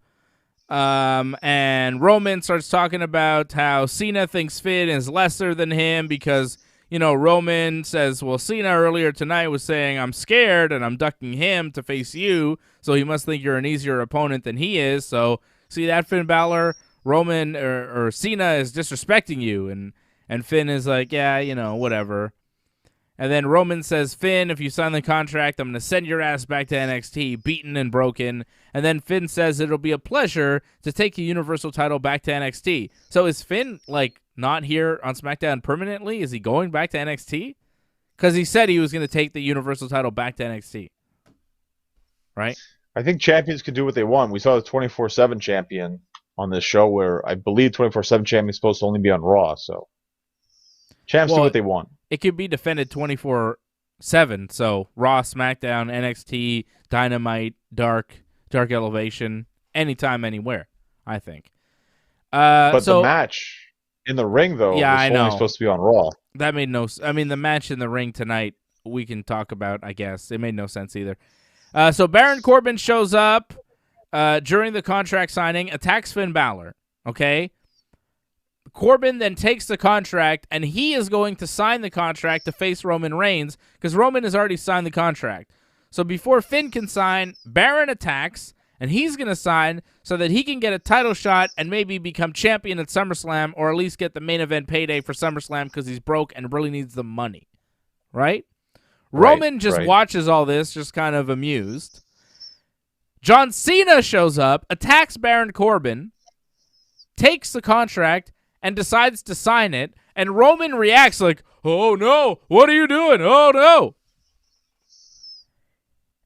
and Roman starts talking about how Cena thinks Finn is lesser than him because, Roman says, well, Cena earlier tonight was saying, I'm scared and I'm ducking him to face you, so he must think you're an easier opponent than he is. So, see that, Finn Balor? Roman or Cena is disrespecting you, and Finn is like, yeah, whatever. And then Roman says, Finn, if you sign the contract, I'm going to send your ass back to NXT, beaten and broken. And then Finn says it'll be a pleasure to take the Universal title back to NXT. So is Finn, like, not here on SmackDown permanently? Is he going back to NXT? Because he said he was going to take the Universal title back to NXT. Right? I think champions can do what they want. We saw the 24/7 champion on this show, where I believe 24/7 champion is supposed to only be on Raw. So champs do what they want. It could be defended 24/7. So Raw, SmackDown, NXT, Dynamite, Dark Elevation, anytime, anywhere. I think. But the match in the ring, though, yeah, was I know, only supposed to be on Raw. That made no. I mean, the match in the ring tonight we can talk about. I guess it made no sense either. So Baron Corbin shows up during the contract signing, attacks Finn Balor. Okay. Corbin then takes the contract, and he is going to sign the contract to face Roman Reigns because Roman has already signed the contract. So before Finn can sign, Baron attacks, and he's going to sign so that he can get a title shot and maybe become champion at SummerSlam, or at least get the main event payday for SummerSlam because he's broke and really needs the money. Right? Roman just watches all this, just kind of amused. John Cena shows up, attacks Baron Corbin, takes the contract, and decides to sign it, and Roman reacts like, oh no, what are you doing? Oh no.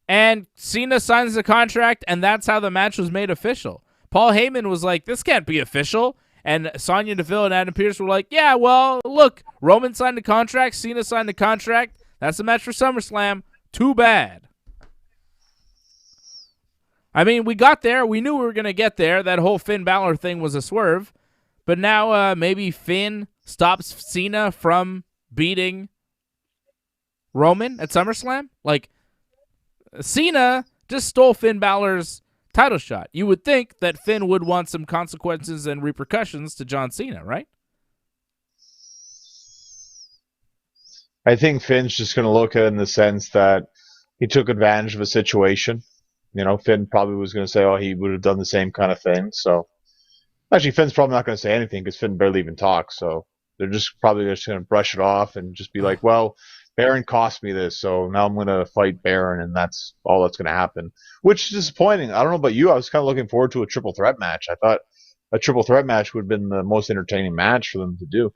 And Cena signs the contract, and that's how the match was made official. Paul Heyman was like, this can't be official. And Sonya Deville and Adam Pearce were like, yeah, well, look, Roman signed the contract, Cena signed the contract. That's the match for SummerSlam. Too bad. I mean, we got there. We knew we were going to get there. That whole Finn Balor thing was a swerve. But now maybe Finn stops Cena from beating Roman at SummerSlam. Like, Cena just stole Finn Balor's title shot. You would think that Finn would want some consequences and repercussions to John Cena, right? I think Finn's just going to look at it in the sense that he took advantage of a situation. Finn probably was going to say, oh, he would have done the same kind of thing. So, actually, Finn's probably not going to say anything because Finn barely even talks. So, they're just probably just going to brush it off and just be like, well, Baron cost me this, so now I'm going to fight Baron, and that's all that's going to happen. Which is disappointing. I don't know about you. I was kind of looking forward to a triple threat match. I thought a triple threat match would have been the most entertaining match for them to do.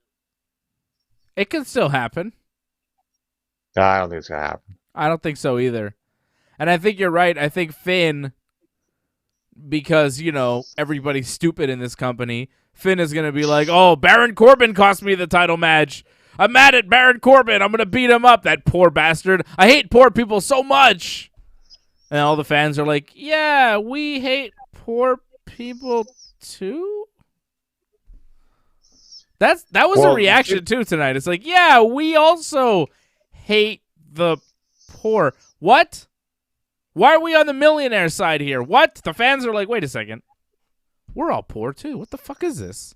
It could still happen. I don't think it's going to happen. I don't think so either. And I think you're right. I think Finn, because, everybody's stupid in this company, Finn is going to be like, oh, Baron Corbin cost me the title match. I'm mad at Baron Corbin. I'm going to beat him up, that poor bastard. I hate poor people so much. And all the fans are like, yeah, we hate poor people too? That was a reaction too tonight. It's like, yeah, we also hate the poor. What? Why are we on the millionaire side here? What? The fans are like, wait a second. We're all poor too. What the fuck is this?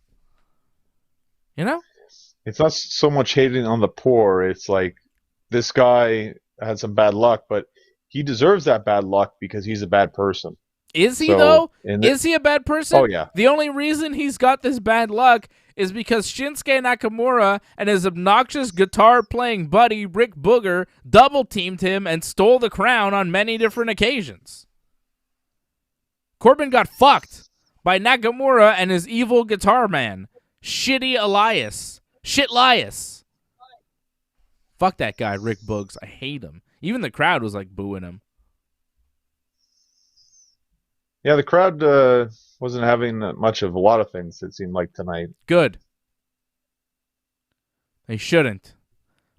It's not so much hating on the poor. It's like this guy had some bad luck, but he deserves that bad luck because he's a bad person. Is he, though? Is he a bad person? Oh, yeah. The only reason he's got this bad luck is because Shinsuke Nakamura and his obnoxious guitar-playing buddy, Rick Booger, double-teamed him and stole the crown on many different occasions. Corbin got fucked by Nakamura and his evil guitar man, Shitty Elias. Shitlias. Fuck that guy, Rick Boogs. I hate him. Even the crowd was like booing him. Yeah, the crowd wasn't having much of a lot of things, it seemed like, tonight. Good. They shouldn't.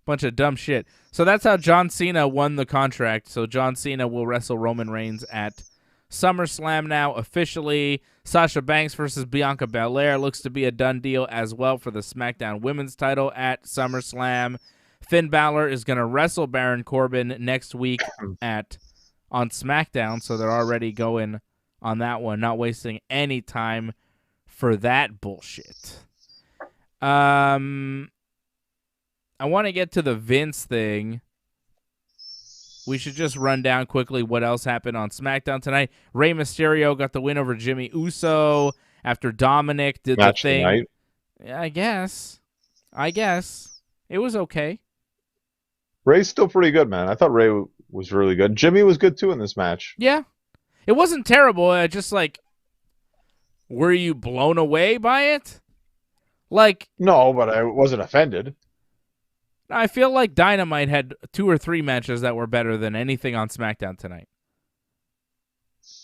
Bunch of dumb shit. So that's how John Cena won the contract. So John Cena will wrestle Roman Reigns at SummerSlam now officially. Sasha Banks versus Bianca Belair looks to be a done deal as well for the SmackDown Women's title at SummerSlam. Finn Balor is going to wrestle Baron Corbin next week on SmackDown, so they're already going on that one, not wasting any time for that bullshit. I want to get to the Vince thing. We should just run down quickly what else happened on SmackDown tonight. Rey Mysterio got the win over Jimmy Uso after Dominic did the thing. Tonight. Yeah, I guess. It was okay. Rey's still pretty good, man. I thought Rey was really good. Jimmy was good, too, in this match. Yeah. It wasn't terrible. I just, were you blown away by it? No, but I wasn't offended. I feel like Dynamite had 2 or 3 matches that were better than anything on SmackDown tonight.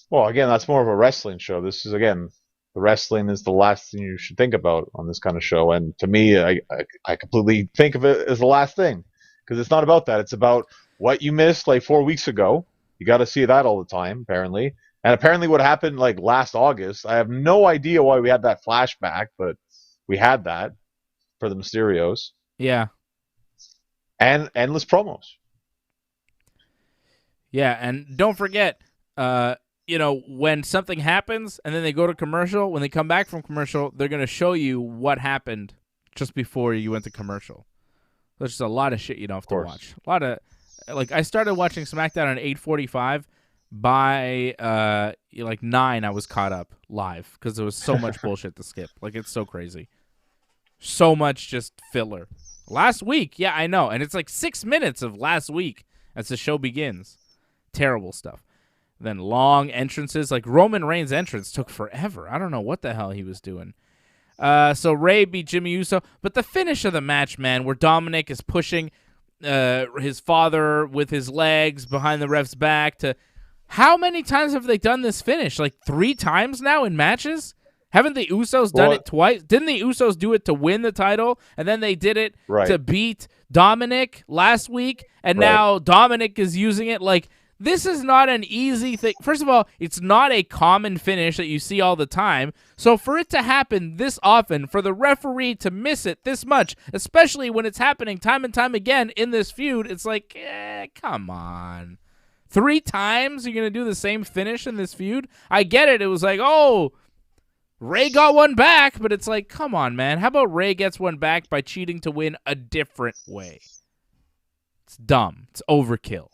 Well, again, that's more of a wrestling show. This is, again, the wrestling is the last thing you should think about on this kind of show. And to me, I completely think of it as the last thing. Because it's not about that. It's about what you missed 4 weeks ago. You got to see that all the time, apparently. And apparently what happened last August, I have no idea why we had that flashback, but we had that for the Mysterios. Yeah. And endless promos. Yeah, and don't forget, when something happens and then they go to commercial, when they come back from commercial, they're going to show you what happened just before you went to commercial. There's just a lot of shit you don't have to watch. A lot of, I started watching SmackDown at 8:45. By 9, I was caught up live because there was so much bullshit to skip. It's so crazy. So much just filler. Last week, yeah, I know. And it's 6 minutes of last week as the show begins. Terrible stuff. Then long entrances. Roman Reigns' entrance took forever. I don't know what the hell he was doing. So Rey beat Jimmy Uso. But the finish of the match, man, where Dominic is pushing his father with his legs behind the ref's back to... How many times have they done this finish? 3 times now in matches? Haven't the Usos done it twice? Didn't the Usos do it to win the title? And then they did it to beat Dominic last week, and now Dominic is using it. Like, this is not an easy thing. First of all, it's not a common finish that you see all the time. So for it to happen this often, for the referee to miss it this much, especially when it's happening time and time again in this feud, it's like, come on. 3 times you're going to do the same finish in this feud? I get it. It was like, oh, Ray got one back, but it's like, come on, man. How about Ray gets one back by cheating to win a different way? It's dumb. It's overkill.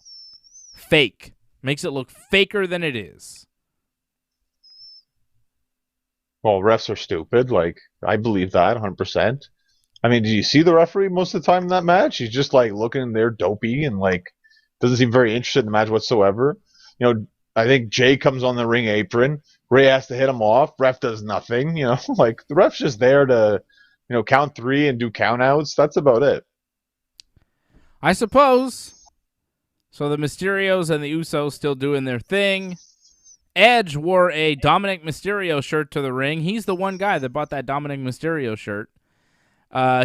Fake. Makes it look faker than it is. Well, refs are stupid. Like, I believe that 100%. I mean, did you see the referee most of the time in that match? He's just, like, looking there dopey and, like, doesn't seem very interested in the match whatsoever. You know, I think Jay comes on the ring apron. Ray has to hit him off. Ref does nothing, you know. Like, the ref's just there to, you know, count 3 and do countouts. That's about it. I suppose. So the Mysterios and the Usos still doing their thing. Edge wore a Dominic Mysterio shirt to the ring. He's the one guy that bought that Dominic Mysterio shirt.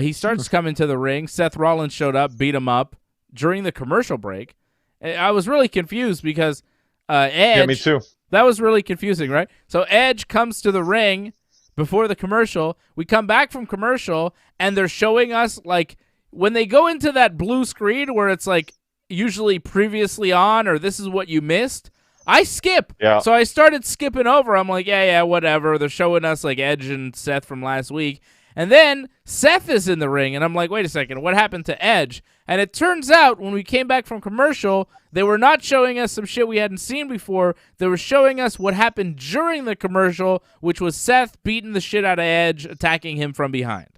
He starts coming to the ring. Seth Rollins showed up, beat him up during the commercial break. I was really confused because Edge... Yeah, me too. That was really confusing, right? So Edge comes to the ring before the commercial. We come back from commercial, and they're showing us, like, when they go into that blue screen where it's, like, usually previously on or this is what you missed, I skip. Yeah. So I started skipping over. I'm like, yeah, whatever. They're showing us, like, Edge and Seth from last week. And then Seth is in the ring, and I'm like, wait a second, what happened to Edge? And it turns out when we came back from commercial, they were not showing us some shit we hadn't seen before. They were showing us what happened during the commercial, which was Seth beating the shit out of Edge, attacking him from behind.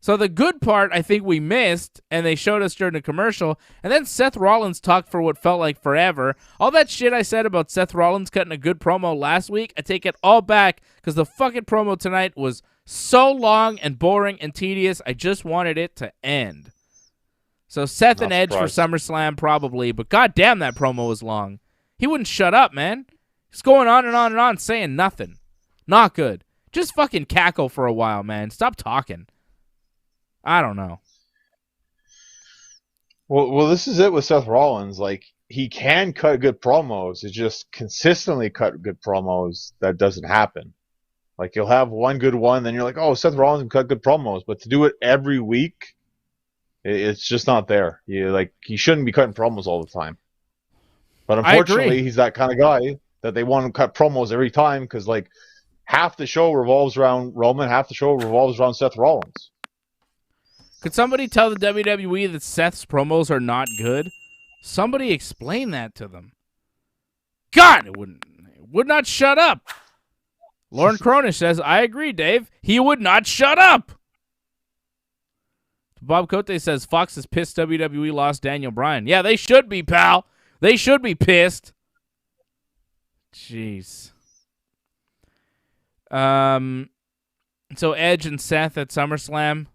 So the good part, I think we missed, and they showed us during the commercial, and then Seth Rollins talked for what felt like forever. All that shit I said about Seth Rollins cutting a good promo last week, I take it all back, because the fucking promo tonight was so long and boring and tedious, I just wanted it to end. So Seth and Edge for SummerSlam probably, but goddamn that promo was long. He wouldn't shut up, man. He's going on and on and on, saying nothing. Not good. Just fucking cackle for a while, man. Stop talking. I don't know. Well, this is it with Seth Rollins. Like, he can cut good promos. It's just consistently cut good promos that doesn't happen. Like, you'll have one good one, then you're like, oh, Seth Rollins can cut good promos. But to do it every week, it's just not there. He shouldn't be cutting promos all the time. But unfortunately, he's that kind of guy that they want to cut promos every time because, like, half the show revolves around Roman, half the show revolves around Seth Rollins. Could somebody tell the WWE that Seth's promos are not good? Somebody explain that to them. God, it would not shut up. Lauren Cronish says, I agree, Dave. He would not shut up. Bob Cote says, Fox is pissed WWE lost Daniel Bryan. Yeah, they should be, pal. They should be pissed. Jeez. So Edge and Seth at SummerSlam.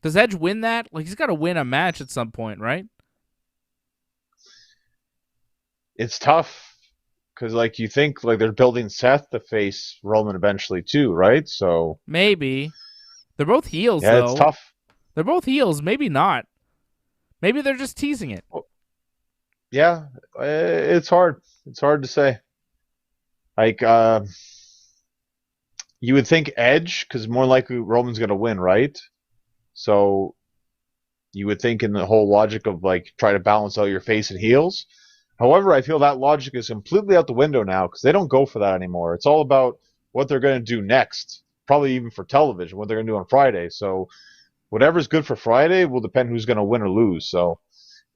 Does Edge win that? Like, he's got to win a match at some point, right? It's tough because, like, you think like they're building Seth to face Roman eventually too, right? So maybe they're both heels. Yeah, though. It's tough. They're both heels. Maybe not. Maybe they're just teasing it. Yeah, it's hard. It's hard to say. Like, you would think Edge, because more likely Roman's going to win, right? So you would think in the whole logic of, like, try to balance out your face and heels. However, I feel that logic is completely out the window now because they don't go for that anymore. It's all about what they're going to do next, probably even for television, what they're going to do on Friday. So whatever's good for Friday will depend who's going to win or lose. So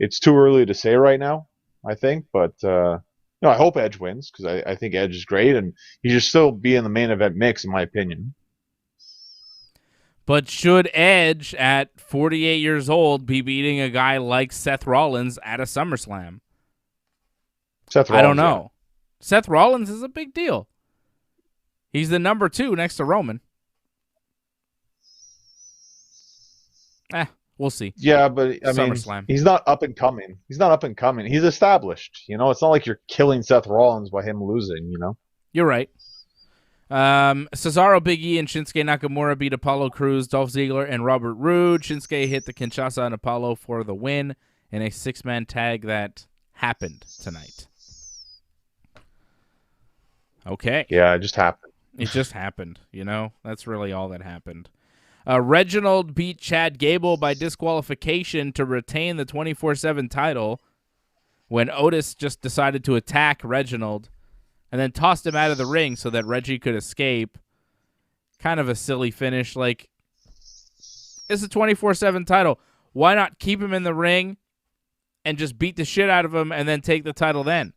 it's too early to say right now, I think. But I hope Edge wins because I think Edge is great, and he should still be in the main event mix, in my opinion. But should Edge, at 48 years old, be beating a guy like Seth Rollins at a SummerSlam? I don't know. Yeah. Seth Rollins is a big deal. He's the number 2 next to Roman. We'll see. Yeah, but I mean, he's not up and coming. He's established. You know, it's not like you're killing Seth Rollins by him losing, you know? You're right. Cesaro, Big E, and Shinsuke Nakamura beat Apollo Crews, Dolph Ziggler, and Robert Roode. Shinsuke hit the Kinshasa on Apollo for the win in a 6-man tag that happened tonight. Okay. Yeah, it just happened. It just happened, That's really all that happened. Reginald beat Chad Gable by disqualification to retain the 24/7 title when Otis just decided to attack Reginald and then tossed him out of the ring so that Reggie could escape. Kind of a silly finish. Like, it's a 24/7 title. Why not keep him in the ring and just beat the shit out of him and then take the title then?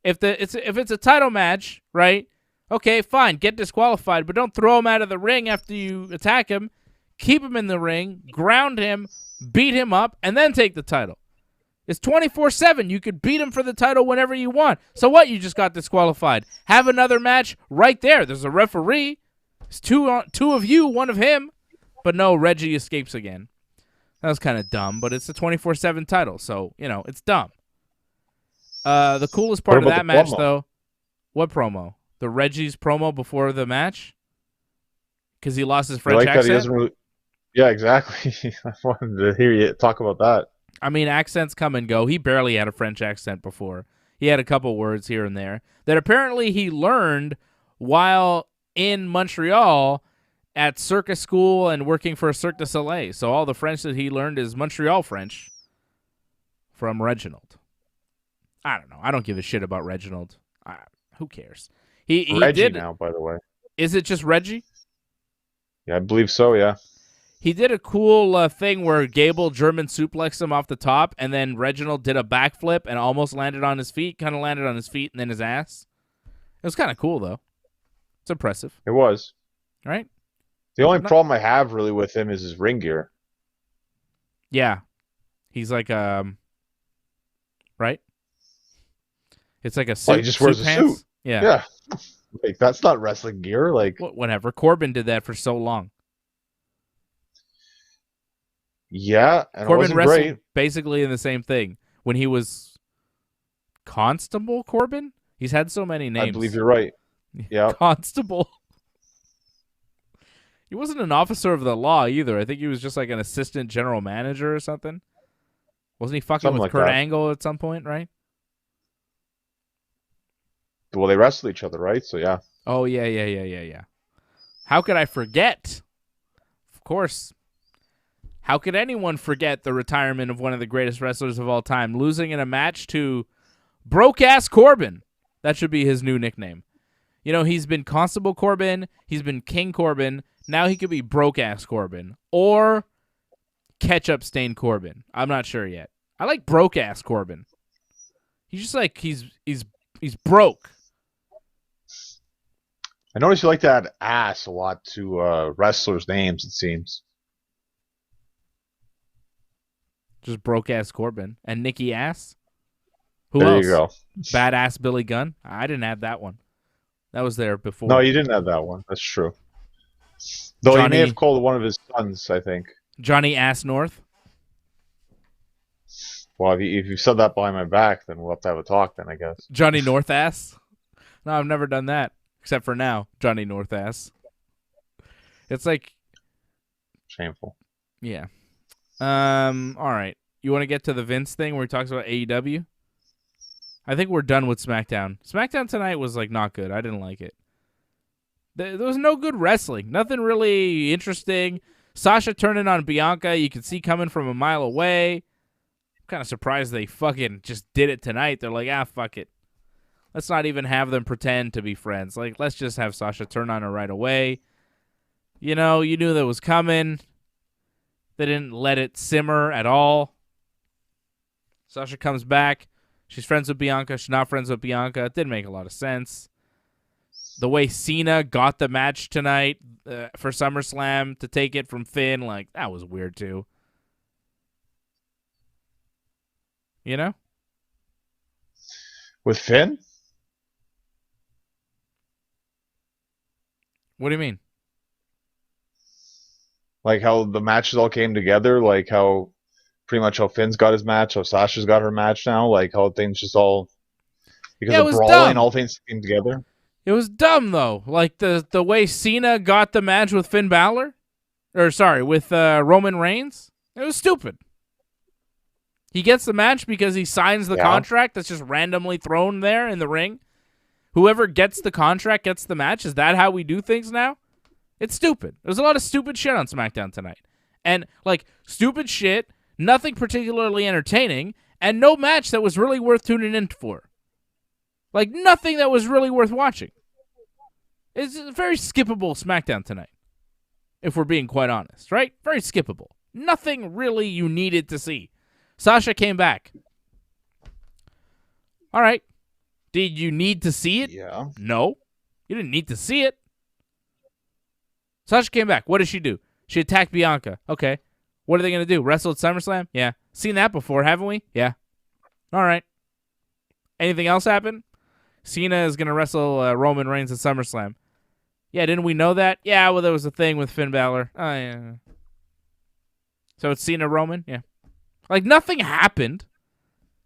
If it's a title match, right? Okay, fine, get disqualified, but don't throw him out of the ring after you attack him. Keep him in the ring, ground him, beat him up, and then take the title. It's 24/7. You could beat him for the title whenever you want. So what? You just got disqualified. Have another match right there. There's a referee. It's two of you, one of him. But no, Reggie escapes again. That was kind of dumb, but it's a 24/7 title, so, it's dumb. The coolest part of that match, though, what promo? The Reggie's promo before the match? Because he lost his French accent? Yeah, exactly. I wanted to hear you talk about that. I mean, accents come and go. He barely had a French accent before. He had a couple words here and there that apparently he learned while in Montreal at circus school and working for Cirque du Soleil. So all the French that he learned is Montreal French from Reginald. I don't know. I don't give a shit about Reginald. Who cares? He Reggie did now, by the way. Is it just Reggie? Yeah, I believe so, yeah. He did a cool thing where Gable German suplexed him off the top, and then Reginald did a backflip and almost landed on his feet, kind of landed on his feet and then his ass. It was kind of cool, though. It's impressive. It was. Right? The only problem I have really with him is his ring gear. Yeah. He's like, right? It's like a suit. He just wears a suit. Yeah. Like, that's not wrestling gear. Like, whatever. Corbin did that for so long. Yeah, and Corbin it wasn't wrestled great. basically in the same thing when he was Constable Corbin. He's had so many names. I believe you're right. Yeah, Constable. He wasn't an officer of the law either. I think he was just like an assistant general manager or something. Wasn't he fucking Something with like Kurt that. Angle at some point, right? Well, they wrestle each other, right? So yeah. Oh yeah. How could I forget? Of course. How could anyone forget the retirement of one of the greatest wrestlers of all time, losing in a match to Broke-Ass Corbin? That should be his new nickname. He's been Constable Corbin, he's been King Corbin, now he could be Broke-Ass Corbin, or Ketchup Stain Corbin. I'm not sure yet. I like Broke-Ass Corbin. He's just like, he's broke. I notice you like to add ass a lot to wrestlers' names, it seems. Just Broke-Ass Corbin. And Nikki Ass? Who there else? You go. Badass Billy Gunn? I didn't add that one. That was there before. No, you didn't have that one. That's true. Though he may have called one of his sons, I think. Johnny Ass North? Well, if you said that behind my back, then we'll have to have a talk then, I guess. Johnny North Ass? No, I've never done that. Except for now. Johnny North Ass. It's like... Shameful. Yeah. All right. You want to get to the Vince thing where he talks about AEW? I think we're done with SmackDown. SmackDown tonight was like not good. I didn't like it. There was no good wrestling. Nothing really interesting. Sasha turning on Bianca, you could see coming from a mile away. I'm kind of surprised they fucking just did it tonight. They're like, fuck it. Let's not even have them pretend to be friends. Like, let's just have Sasha turn on her right away. You knew that was coming. They didn't let it simmer at all. Sasha comes back. She's friends with Bianca. She's not friends with Bianca. It didn't make a lot of sense. The way Cena got the match tonight for SummerSlam to take it from Finn, like, that was weird too. With Finn? What do you mean? Like how the matches all came together, like how pretty much how Finn's got his match, how Sasha's got her match now, like how things just all because Yeah, it of was brawling, dumb. all things came together. It was dumb, though. Like, the way Cena got the match with Finn Balor. With Roman Reigns. It was stupid. He gets the match because he signs the contract that's just randomly thrown there in the ring. Whoever gets the contract gets the match. Is that how we do things now? It's stupid. There's a lot of stupid shit on SmackDown tonight. And, like, stupid shit, nothing particularly entertaining, and no match that was really worth tuning in for. Like, nothing that was really worth watching. It's a very skippable SmackDown tonight, if we're being quite honest, right? Very skippable. Nothing really you needed to see. Sasha came back. All right. Did you need to see it? Yeah. No. You didn't need to see it. Sasha came back. What did she do? She attacked Bianca. Okay. What are they going to do? Wrestle at SummerSlam? Yeah. Seen that before, haven't we? Yeah. All right. Anything else happen? Cena is going to wrestle Roman Reigns at SummerSlam. Yeah, didn't we know that? Yeah, well, there was a thing with Finn Balor. Oh, yeah. So it's Cena Roman? Yeah. Like, nothing happened,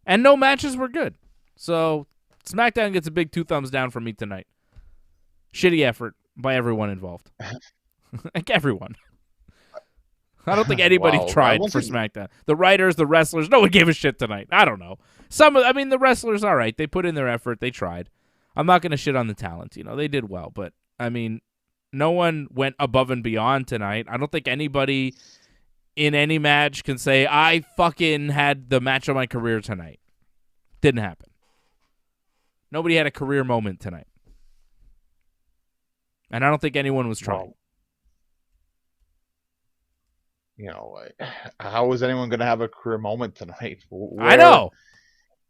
and no matches were good. So SmackDown gets a big 2 thumbs down from me tonight. Shitty effort by everyone involved. Like, everyone. I don't think anybody tried for SmackDown. The writers, the wrestlers, no one gave a shit tonight. I don't know. The wrestlers, all right. They put in their effort. They tried. I'm not going to shit on the talent. They did well. But, no one went above and beyond tonight. I don't think anybody in any match can say, I fucking had the match of my career tonight. Didn't happen. Nobody had a career moment tonight. And I don't think anyone was trying. How was anyone going to have a career moment tonight? I know.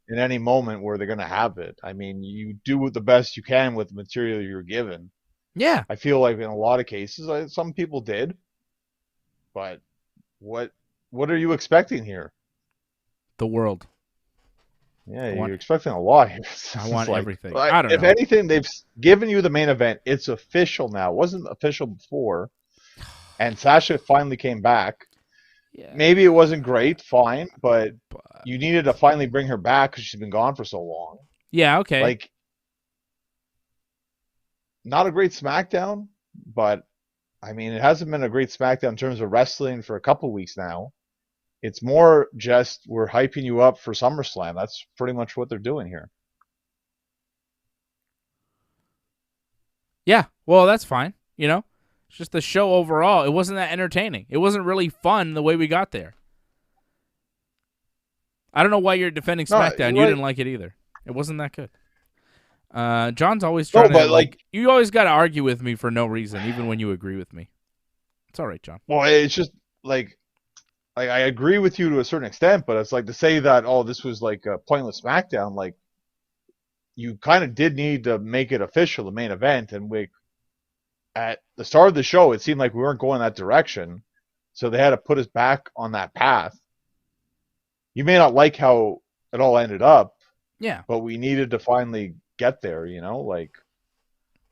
In any moment where they're going to have it. You do the best you can with the material you're given. Yeah. I feel like in a lot of cases, some people did. But what are you expecting here? The world. Yeah, you're expecting a lot here. I want everything. I don't know. If anything, they've given you the main event. It's official now. It wasn't official before. And Sasha finally came back. Yeah. Maybe it wasn't great, fine, but you needed to finally bring her back because she's been gone for so long. Yeah, okay. Like, not a great SmackDown, but, it hasn't been a great SmackDown in terms of wrestling for a couple weeks now. It's more just we're hyping you up for SummerSlam. That's pretty much what they're doing here. Yeah, well, that's fine, It's just the show overall. It wasn't that entertaining. It wasn't really fun the way we got there. I don't know why you're defending SmackDown. You didn't like it either. It wasn't that good. John's always trying to you always got to argue with me for no reason, even when you agree with me. It's all right, John. Well, it's just like I agree with you to a certain extent, but it's like to say that this was like a pointless SmackDown. Like, you kind of did need to make it official, the main event, and at the start of the show, it seemed like we weren't going that direction, so they had to put us back on that path. You may not like how it all ended up, yeah, but we needed to finally get there, Like,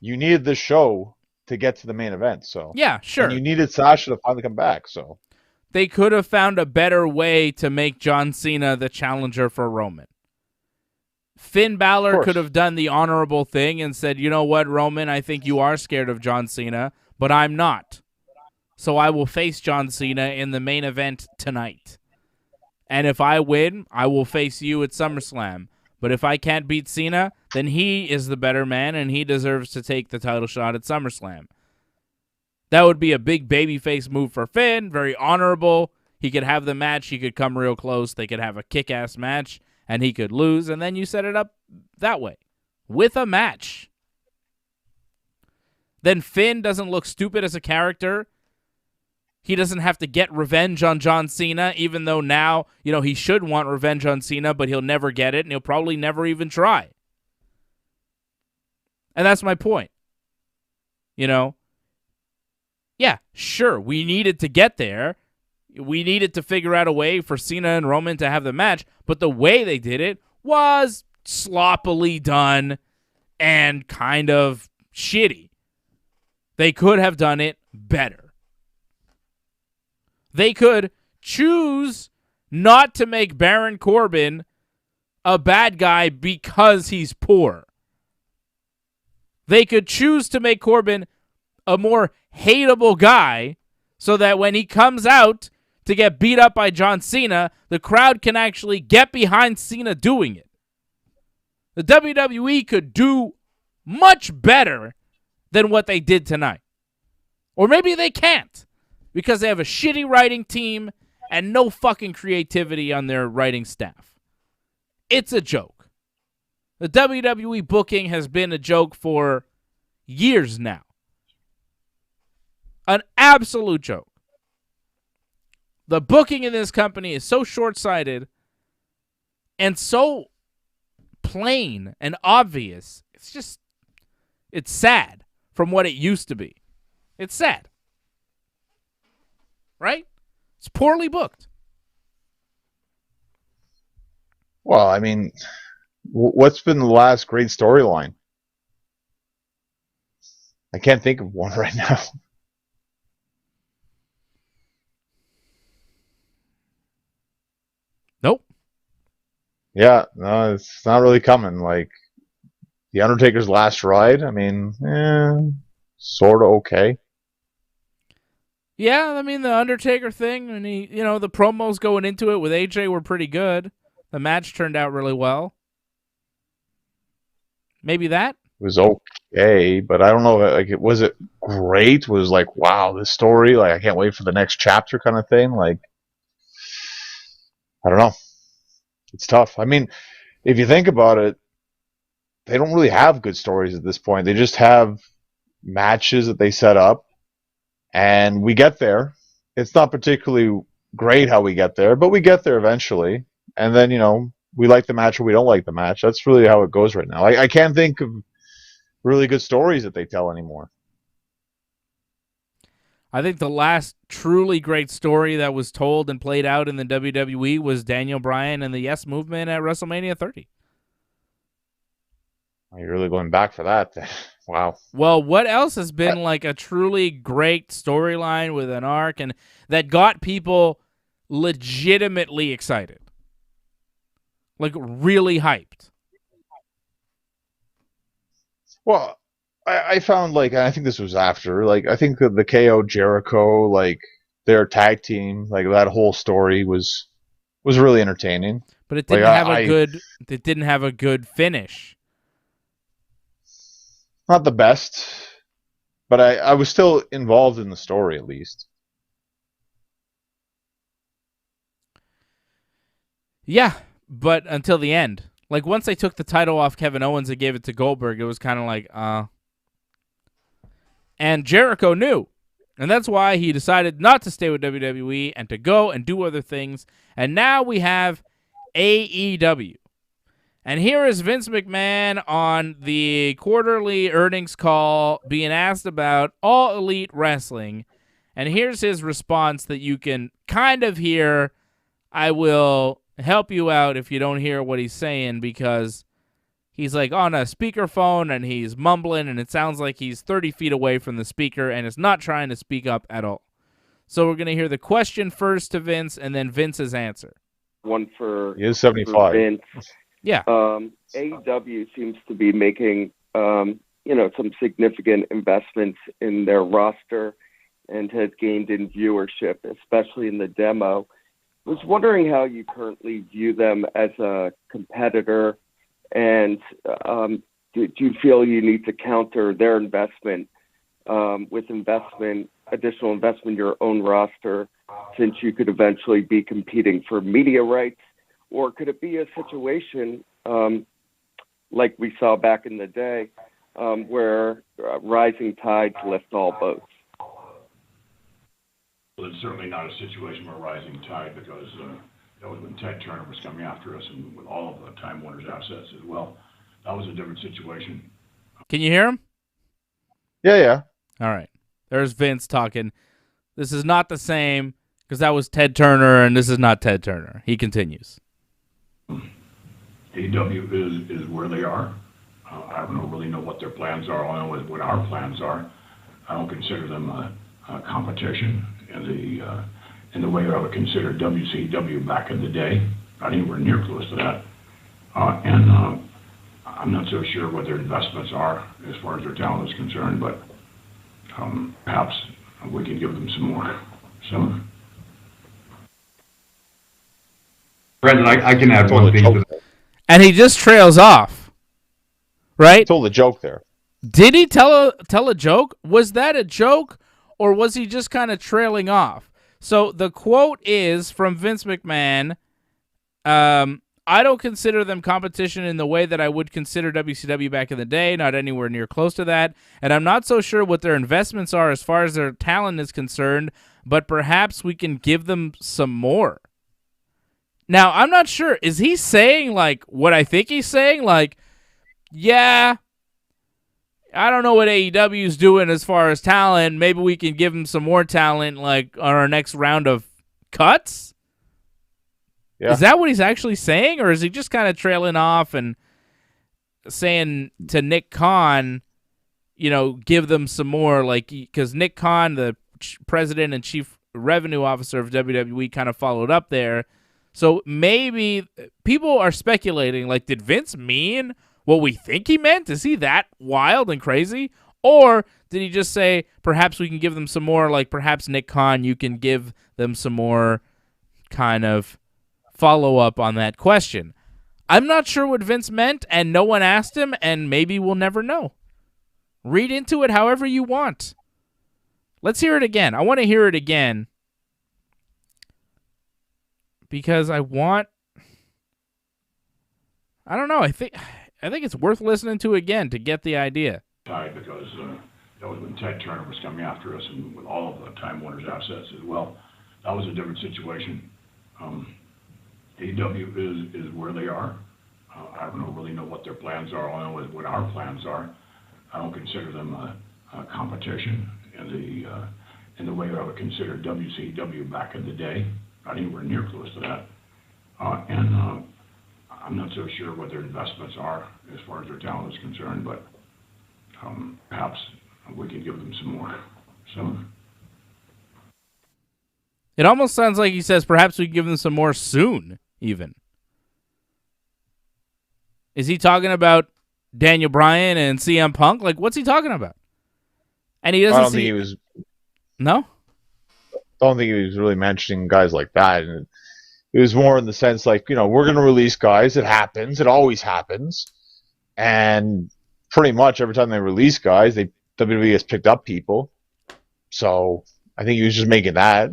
you needed this show to get to the main event, so. Yeah, sure. And you needed Sasha to finally come back, so. They could have found a better way to make John Cena the challenger for Roman. Finn Balor could have done the honorable thing and said, you know what, Roman, I think you are scared of John Cena, but I'm not. So I will face John Cena in the main event tonight. And if I win, I will face you at SummerSlam. But if I can't beat Cena, then he is the better man, and he deserves to take the title shot at SummerSlam. That would be a big babyface move for Finn, very honorable. He could have the match. He could come real close. They could have a kick-ass match, and he could lose, and then you set it up that way with a match. Then Finn doesn't look stupid as a character. He doesn't have to get revenge on John Cena, even though now, he should want revenge on Cena, but he'll never get it, and he'll probably never even try. And that's my point. Yeah, sure, we needed to get there. We needed to figure out a way for Cena and Roman to have the match, but the way they did it was sloppily done and kind of shitty. They could have done it better. They could choose not to make Baron Corbin a bad guy because he's poor. They could choose to make Corbin a more hateable guy so that when he comes out to get beat up by John Cena, the crowd can actually get behind Cena doing it. The WWE could do much better than what they did tonight. Or maybe they can't because they have a shitty writing team and no fucking creativity on their writing staff. It's a joke. The WWE booking has been a joke for years now. An absolute joke. The booking in this company is so short-sighted and so plain and obvious. It's sad from what it used to be. It's sad. Right? It's poorly booked. Well, I mean, what's been the last great storyline? I can't think of one right now. Nope. Yeah, no, it's not really coming. Like, The Undertaker's last ride, I mean, sort of okay. Yeah, I mean, the Undertaker thing, and the promos going into it with AJ were pretty good. The match turned out really well. Maybe that? It was okay, but I don't know, like, was it great? Was like, wow, this story, like, I can't wait for the next chapter kind of thing? Like, I don't know. It's tough. I mean, if you think about it, they don't really have good stories at this point. They just have matches that they set up, and we get there. It's not particularly great how we get there, but we get there eventually. And then, we like the match or we don't like the match. That's really how it goes right now. I can't think of really good stories that they tell anymore. I think the last truly great story that was told and played out in the WWE was Daniel Bryan and the Yes Movement at WrestleMania 30. You're really going back for that. Wow. Well, what else has been like a truly great storyline with an arc and that got people legitimately excited? Like, really hyped. Well, I found, like, I think this was after, like, I think the KO Jericho, like, their tag team, like, that whole story was really entertaining. But it didn't it didn't have a good finish. Not the best, but I was still involved in the story, at least. Yeah, but until the end. Like, once they took the title off Kevin Owens and gave it to Goldberg, it was kind of like, And Jericho knew. And that's why he decided not to stay with WWE and to go and do other things. And now we have AEW. And here is Vince McMahon on the quarterly earnings call being asked about All Elite Wrestling. And here's his response that you can kind of hear. I will help you out if you don't hear what he's saying, because he's like on a speakerphone and he's mumbling and it sounds like he's 30 feet away from the speaker and is not trying to speak up at all. So we're going to hear the question first to Vince and then Vince's answer. One for, he is 75. for Vince. Yeah. AEW seems to be making, some significant investments in their roster and has gained in viewership, especially in the demo. I was wondering how you currently view them as a competitor, and do you feel you need to counter their investment with additional investment in your own roster, since you could eventually be competing for media rights? Or could it be a situation like we saw back in the day where rising tides lift all boats? Well, it's certainly not a situation where rising tide, because that was when Ted Turner was coming after us and with all of the Time Warner's assets as well. That was a different situation. Can you hear him? Yeah. All right. There's Vince talking. This is not the same because that was Ted Turner and this is not Ted Turner. He continues. AEW is where they are. I don't really know what their plans are. I know what our plans are. I don't consider them a competition in the way I would consider WCW back in the day. Not anywhere near close to that. And I'm not so sure what their investments are as far as their talent is concerned, but perhaps we can give them some more. So, Brendan, I can add one thing to that. And he just trails off, right? Told a joke there. Did he tell a joke? Was that a joke, or was he just kind of trailing off? So the quote is from Vince McMahon, I don't consider them competition in the way that I would consider WCW back in the day, not anywhere near close to that, and I'm not so sure what their investments are as far as their talent is concerned, but perhaps we can give them some more. Now, I'm not sure. Is he saying, like, what I think he's saying? Like, yeah, I don't know what AEW is doing as far as talent. Maybe we can give them some more talent, like, on our next round of cuts? Yeah. Is that what he's actually saying, or is he just kind of trailing off and saying to Nick Khan, you know, give them some more? Like, because Nick Khan, the president and chief revenue officer of WWE, kind of followed up there. So maybe people are speculating, like, did Vince mean what we think he meant? Is he that wild and crazy? Or did he just say, perhaps we can give them some more, like perhaps Nick Khan, you can give them some more kind of follow-up on that question? I'm not sure what Vince meant, and no one asked him, and maybe we'll never know. Read into it however you want. Let's hear it again. I want to hear it again. Because I don't know. I think it's worth listening to again to get the idea. Because that was when Ted Turner was coming after us, and with all of the Time Warner's assets as well. That was a different situation. AEW is where they are. I don't really know what their plans are. I don't know what our plans are. I don't consider them a competition in the way that I would consider WCW back in the day. Not anywhere near close to that. And I'm not so sure what their investments are as far as their talent is concerned, but perhaps we can give them some more. So, it almost sounds like he says perhaps we can give them some more soon, even. Is he talking about Daniel Bryan and CM Punk? Like, what's he talking about? And he doesn't I don't think he was... No? I don't think he was really mentioning guys like that. And it was more in the sense like, you know, we're going to release guys. It happens. It always happens. And pretty much every time they release guys, WWE has picked up people. So I think he was just making a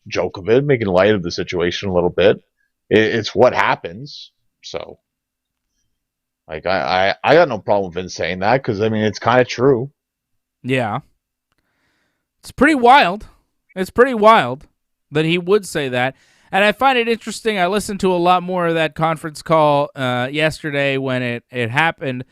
joke of it, making light of the situation a little bit. It's what happens. So, like, I got no problem with Vince saying that because, I mean, it's kind of true. Yeah. It's pretty wild. It's pretty wild that he would say that. And I find it interesting. I listened to a lot more of that conference call yesterday when it happened.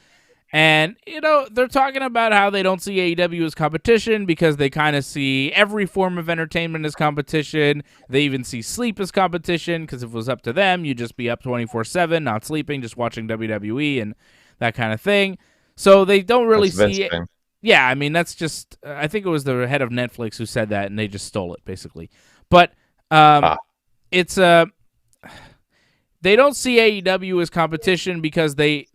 And, you know, they're talking about how they don't see AEW as competition because they kind of see every form of entertainment as competition. They even see sleep as competition because if it was up to them, you'd just be up 24/7, not sleeping, just watching WWE and that kind of thing. So they don't really see it. Yeah, I mean, that's just, I think it was the head of Netflix who said that, and they just stole it, basically. But it's, they don't see AEW as competition because they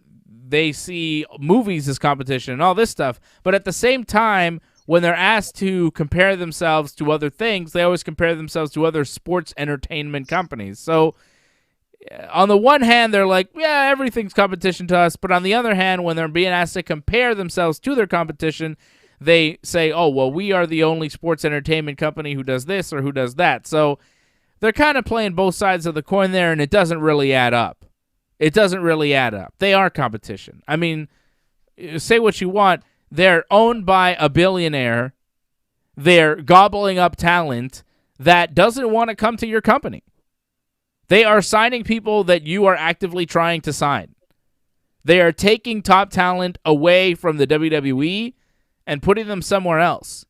see movies as competition and all this stuff. But at the same time, when they're asked to compare themselves to other things, they always compare themselves to other sports entertainment companies. So on the one hand, they're like, yeah, everything's competition to us. But on the other hand, when they're being asked to compare themselves to their competition, they say, oh, well, we are the only sports entertainment company who does this or who does that. So they're kind of playing both sides of the coin there, and it doesn't really add up. It doesn't really add up. They are competition. I mean, say what you want. They're owned by a billionaire. They're gobbling up talent that doesn't want to come to your company. They are signing people that you are actively trying to sign. They are taking top talent away from the WWE and putting them somewhere else.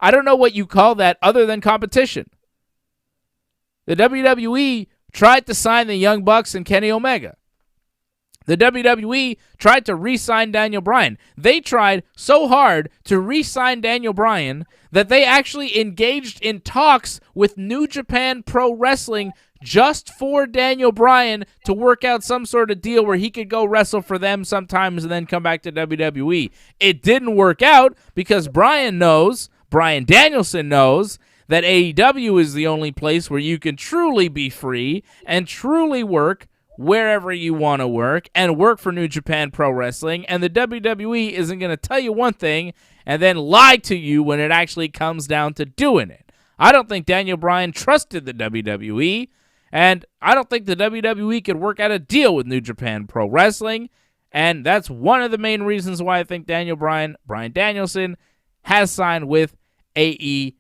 I don't know what you call that other than competition. The WWE tried to sign the Young Bucks and Kenny Omega. The WWE tried to re-sign Daniel Bryan. They tried so hard to re-sign Daniel Bryan that they actually engaged in talks with New Japan Pro Wrestling just for Daniel Bryan to work out some sort of deal where he could go wrestle for them sometimes and then come back to WWE. It didn't work out because Bryan Danielson knows, that AEW is the only place where you can truly be free and truly work wherever you want to work and work for New Japan Pro Wrestling, and the WWE isn't going to tell you one thing and then lie to you when it actually comes down to doing it. I don't think Daniel Bryan trusted the WWE, and I don't think the WWE could work out a deal with New Japan Pro Wrestling, and that's one of the main reasons why I think Daniel Bryan Danielson, has signed with AEW.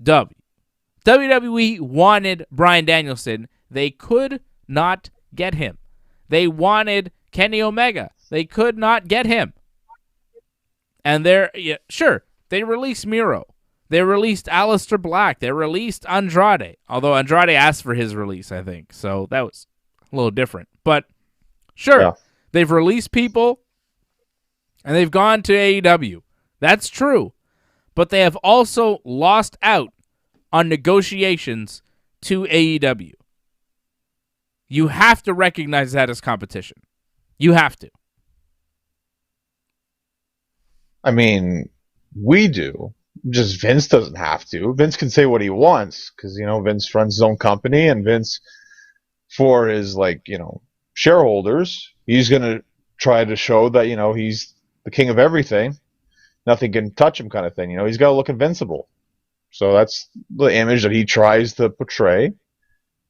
WWE wanted Bryan Danielson. They could not get him. They wanted Kenny Omega. They could not get him. And they released Miro. They released Aleister Black. They released Andrade. Although Andrade asked for his release, I think. So that was a little different. But they've released people and they've gone to AEW. That's true. But they have also lost out on negotiations to AEW. You have to recognize that as competition. You have to. I mean, we do. Just Vince doesn't have to. Vince can say what he wants because, Vince runs his own company, and Vince, for his, shareholders, he's going to try to show that, he's the king of everything. Nothing can touch him kind of thing. He's got to look invincible. So that's the image that he tries to portray.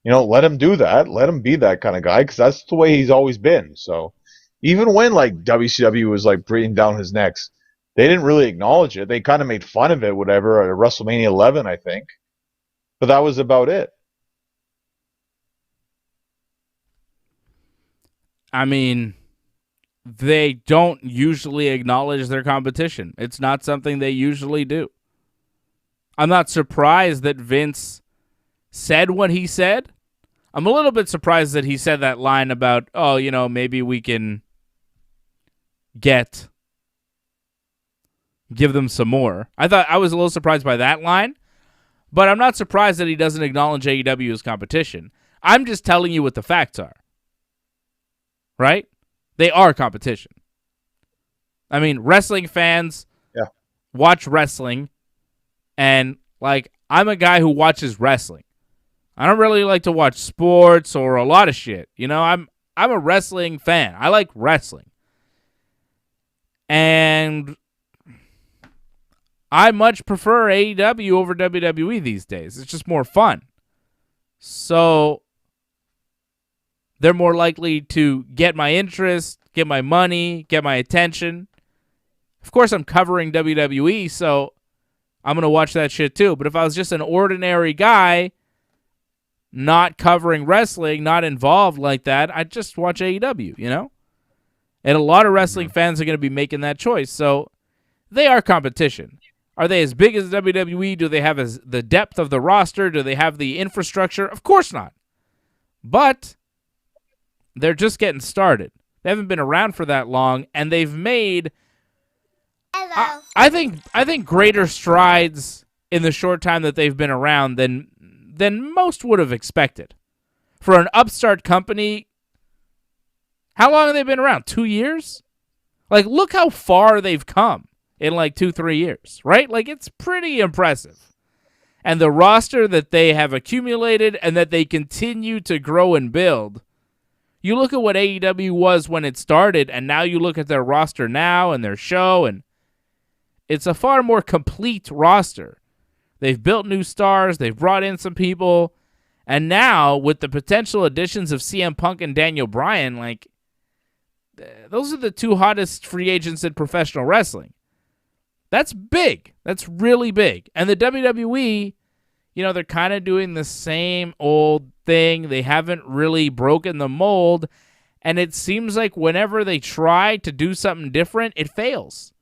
Let him do that. Let him be that kind of guy because that's the way he's always been. So even when, WCW was, breathing down his necks, they didn't really acknowledge it. They kind of made fun of it, whatever, at WrestleMania 11, I think. But that was about it. I mean, they don't usually acknowledge their competition. It's not something they usually do. I'm not surprised that Vince said what he said. I'm a little bit surprised that he said that line about, maybe we can give them some more. I was a little surprised by that line, but I'm not surprised that he doesn't acknowledge AEW as competition. I'm just telling you what the facts are. Right? They are competition. I mean, wrestling fans watch wrestling, and I'm a guy who watches wrestling. I don't really like to watch sports or a lot of shit. I'm a wrestling fan. I like wrestling. And I much prefer AEW over WWE these days. It's just more fun. So they're more likely to get my interest, get my money, get my attention. Of course, I'm covering WWE, so I'm going to watch that shit too. But if I was just an ordinary guy, not covering wrestling, not involved like that, I'd just watch AEW, And a lot of wrestling fans are going to be making that choice. So they are competition. Are they as big as WWE? Do they have the depth of the roster? Do they have the infrastructure? Of course not. But they're just getting started. They haven't been around for that long, and they've made, I think greater strides in the short time that they've been around than most would have expected. For an upstart company, how long have they been around? 2 years? Look how far they've come in 2-3 years, right? It's pretty impressive. And the roster that they have accumulated and that they continue to grow and build. You look at what AEW was when it started, and now you look at their roster now and their show, and it's a far more complete roster. They've built new stars, they've brought in some people, and now with the potential additions of CM Punk and Daniel Bryan, those are the two hottest free agents in professional wrestling. That's big. That's really big. And the WWE, they're kind of doing the same old thing. They haven't really broken the mold. And it seems like whenever they try to do something different, it fails.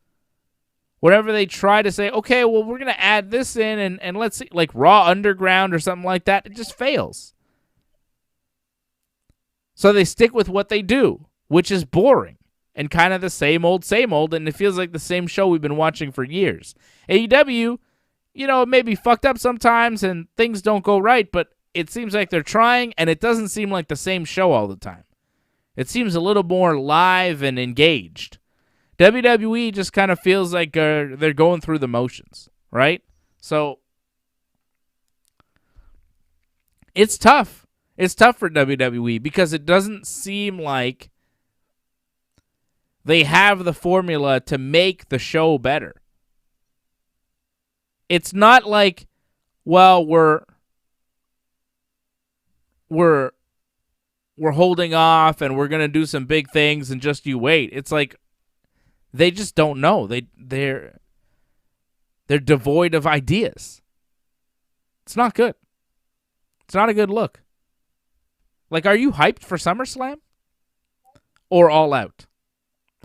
Whenever they try to say, okay, well, we're going to add this in and let's see, Raw Underground or something like that, it just fails. So they stick with what they do, which is boring. And kind of the same old, and it feels like the same show we've been watching for years. AEW, it may be fucked up sometimes and things don't go right, but it seems like they're trying, and it doesn't seem like the same show all the time. It seems a little more live and engaged. WWE just kind of feels like they're going through the motions, right? So it's tough. It's tough for WWE because it doesn't seem like they have the formula to make the show better. It's not like, well, we're holding off and we're going to do some big things and just you wait. It's like they just don't know. They're devoid of ideas. It's not good. It's not a good look. Like, are you hyped for SummerSlam or All Out?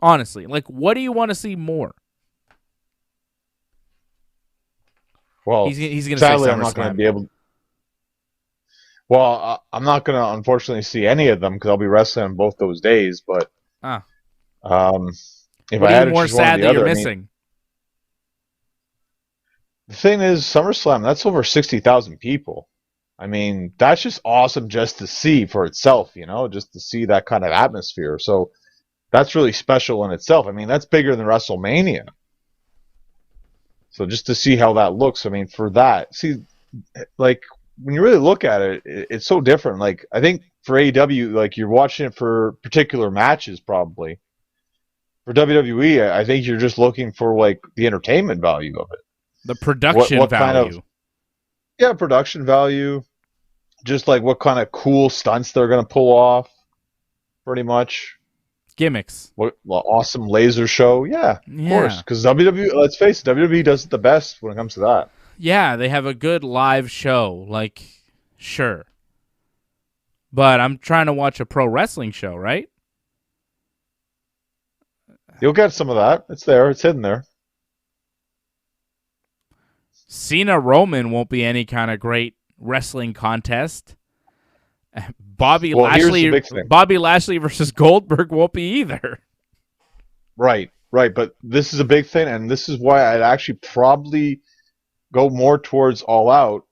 Honestly, like, what do you want to see more? Well, he's going to say sadly, SummerSlam. I'm not going to be able. Well, I'm not going to unfortunately see any of them because I'll be wrestling on both those days. But if what I had are to you more choose one or sad the that you're other, missing? The thing is, SummerSlam, that's over 60,000 people. I mean, that's just awesome just to see for itself, just to see that kind of atmosphere. So that's really special in itself. I mean, that's bigger than WrestleMania. So just to see how that looks, I mean, for that, see, like, when you really look at it, it's so different. Like, I think for AEW, like, you're watching it for particular matches, probably. For WWE, I think you're just looking for, like, the entertainment value of it. The production what value. Production value. Just like what kind of cool stunts they're going to pull off, pretty much. Gimmicks. What awesome laser show. Yeah, of course. Because WWE, let's face it, WWE does it the best when it comes to that. Yeah, they have a good live show. Like, sure. But I'm trying to watch a pro wrestling show, right? You'll get some of that. It's there. It's hidden there. Cena Roman won't be any kind of great wrestling contest. Bobby Lashley versus Goldberg won't be either. Right. But this is a big thing, and this is why I'd actually probably go more towards All Out,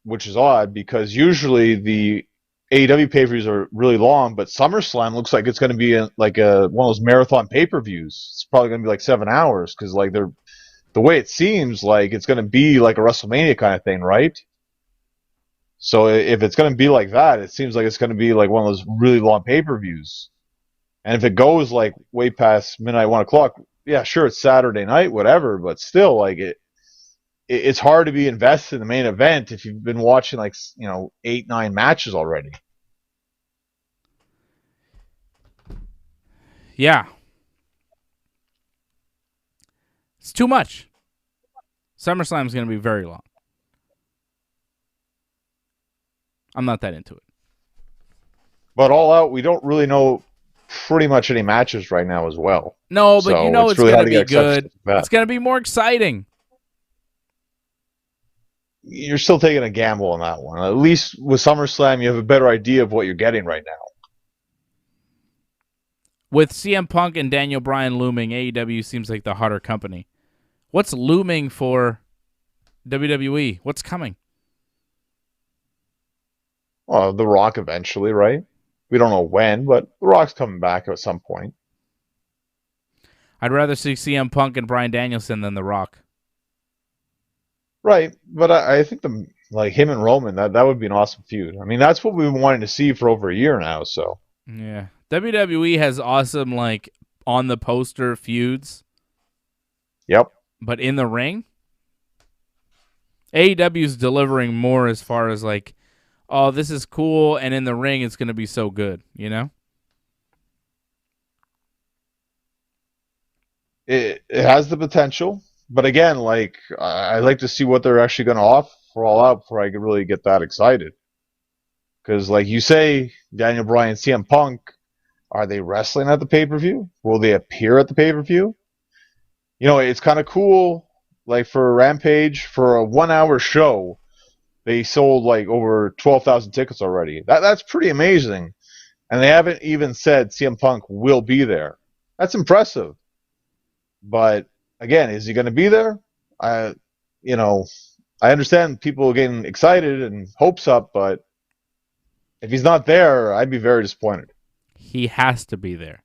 which is odd because usually the AEW pay-per-views are really long, but SummerSlam looks like it's going to be one of those marathon pay-per-views. It's probably going to be like 7 hours because like the way it seems like it's going to be like a WrestleMania kind of thing, right? So if it's going to be like that, it seems like it's going to be like one of those really long pay-per-views. And if it goes like way past midnight, 1 o'clock, yeah, sure, it's Saturday night, whatever, but still, like it's hard to be invested in the main event if you've been watching 8, 9 matches already. Yeah. It's too much. SummerSlam is going to be very long. I'm not that into it. But All Out, we don't really know pretty much any matches right now as well. No, but so it's really going to be good. It's going to be more exciting. You're still taking a gamble on that one. At least with SummerSlam, you have a better idea of what you're getting right now. With CM Punk and Daniel Bryan looming, AEW seems like the hotter company. What's looming for WWE? What's coming? Well, The Rock eventually, right? We don't know when, but The Rock's coming back at some point. I'd rather see CM Punk and Bryan Danielson than The Rock. Right, but I think him and Roman, that would be an awesome feud. I mean, that's what we've been wanting to see for over a year now, so. Yeah. WWE has awesome, on the poster feuds. Yep. But in the ring, AEW's delivering more as far as, oh, this is cool, and in the ring it's going to be so good, you know? It has the potential, but again, I like to see what they're actually going to offer for All Out before I can really get that excited. Because, like you say, Daniel Bryan, CM Punk, are they wrestling at the pay-per-view? Will they appear at the pay-per-view? It's kind of cool, for Rampage, for a 1-hour show, they sold over 12,000 tickets already. That's pretty amazing. And they haven't even said CM Punk will be there. That's impressive. But again, is he going to be there? I understand people getting excited and hopes up, but if he's not there, I'd be very disappointed. He has to be there.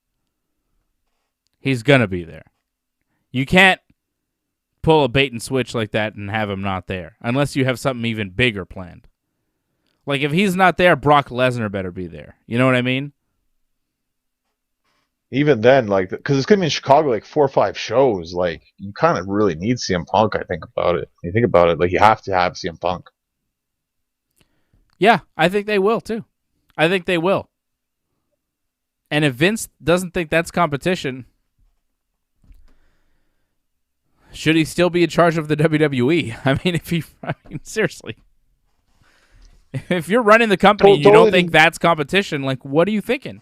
He's going to be there. You can't pull a bait and switch like that and have him not there, unless you have something even bigger planned. Like, if he's not there, Brock Lesnar better be there. You know what I mean? Even then, like, because it's going to be in Chicago, like 4 or 5 shows, like, you kind of really need CM Punk, I think about it. You think about it, like, you have to have CM Punk. Yeah, I think they will, too. I think they will. And if Vince doesn't think that's competition, should he still be in charge of the WWE? I mean, seriously. If you're running the company and you don't think that's competition, like, what are you thinking?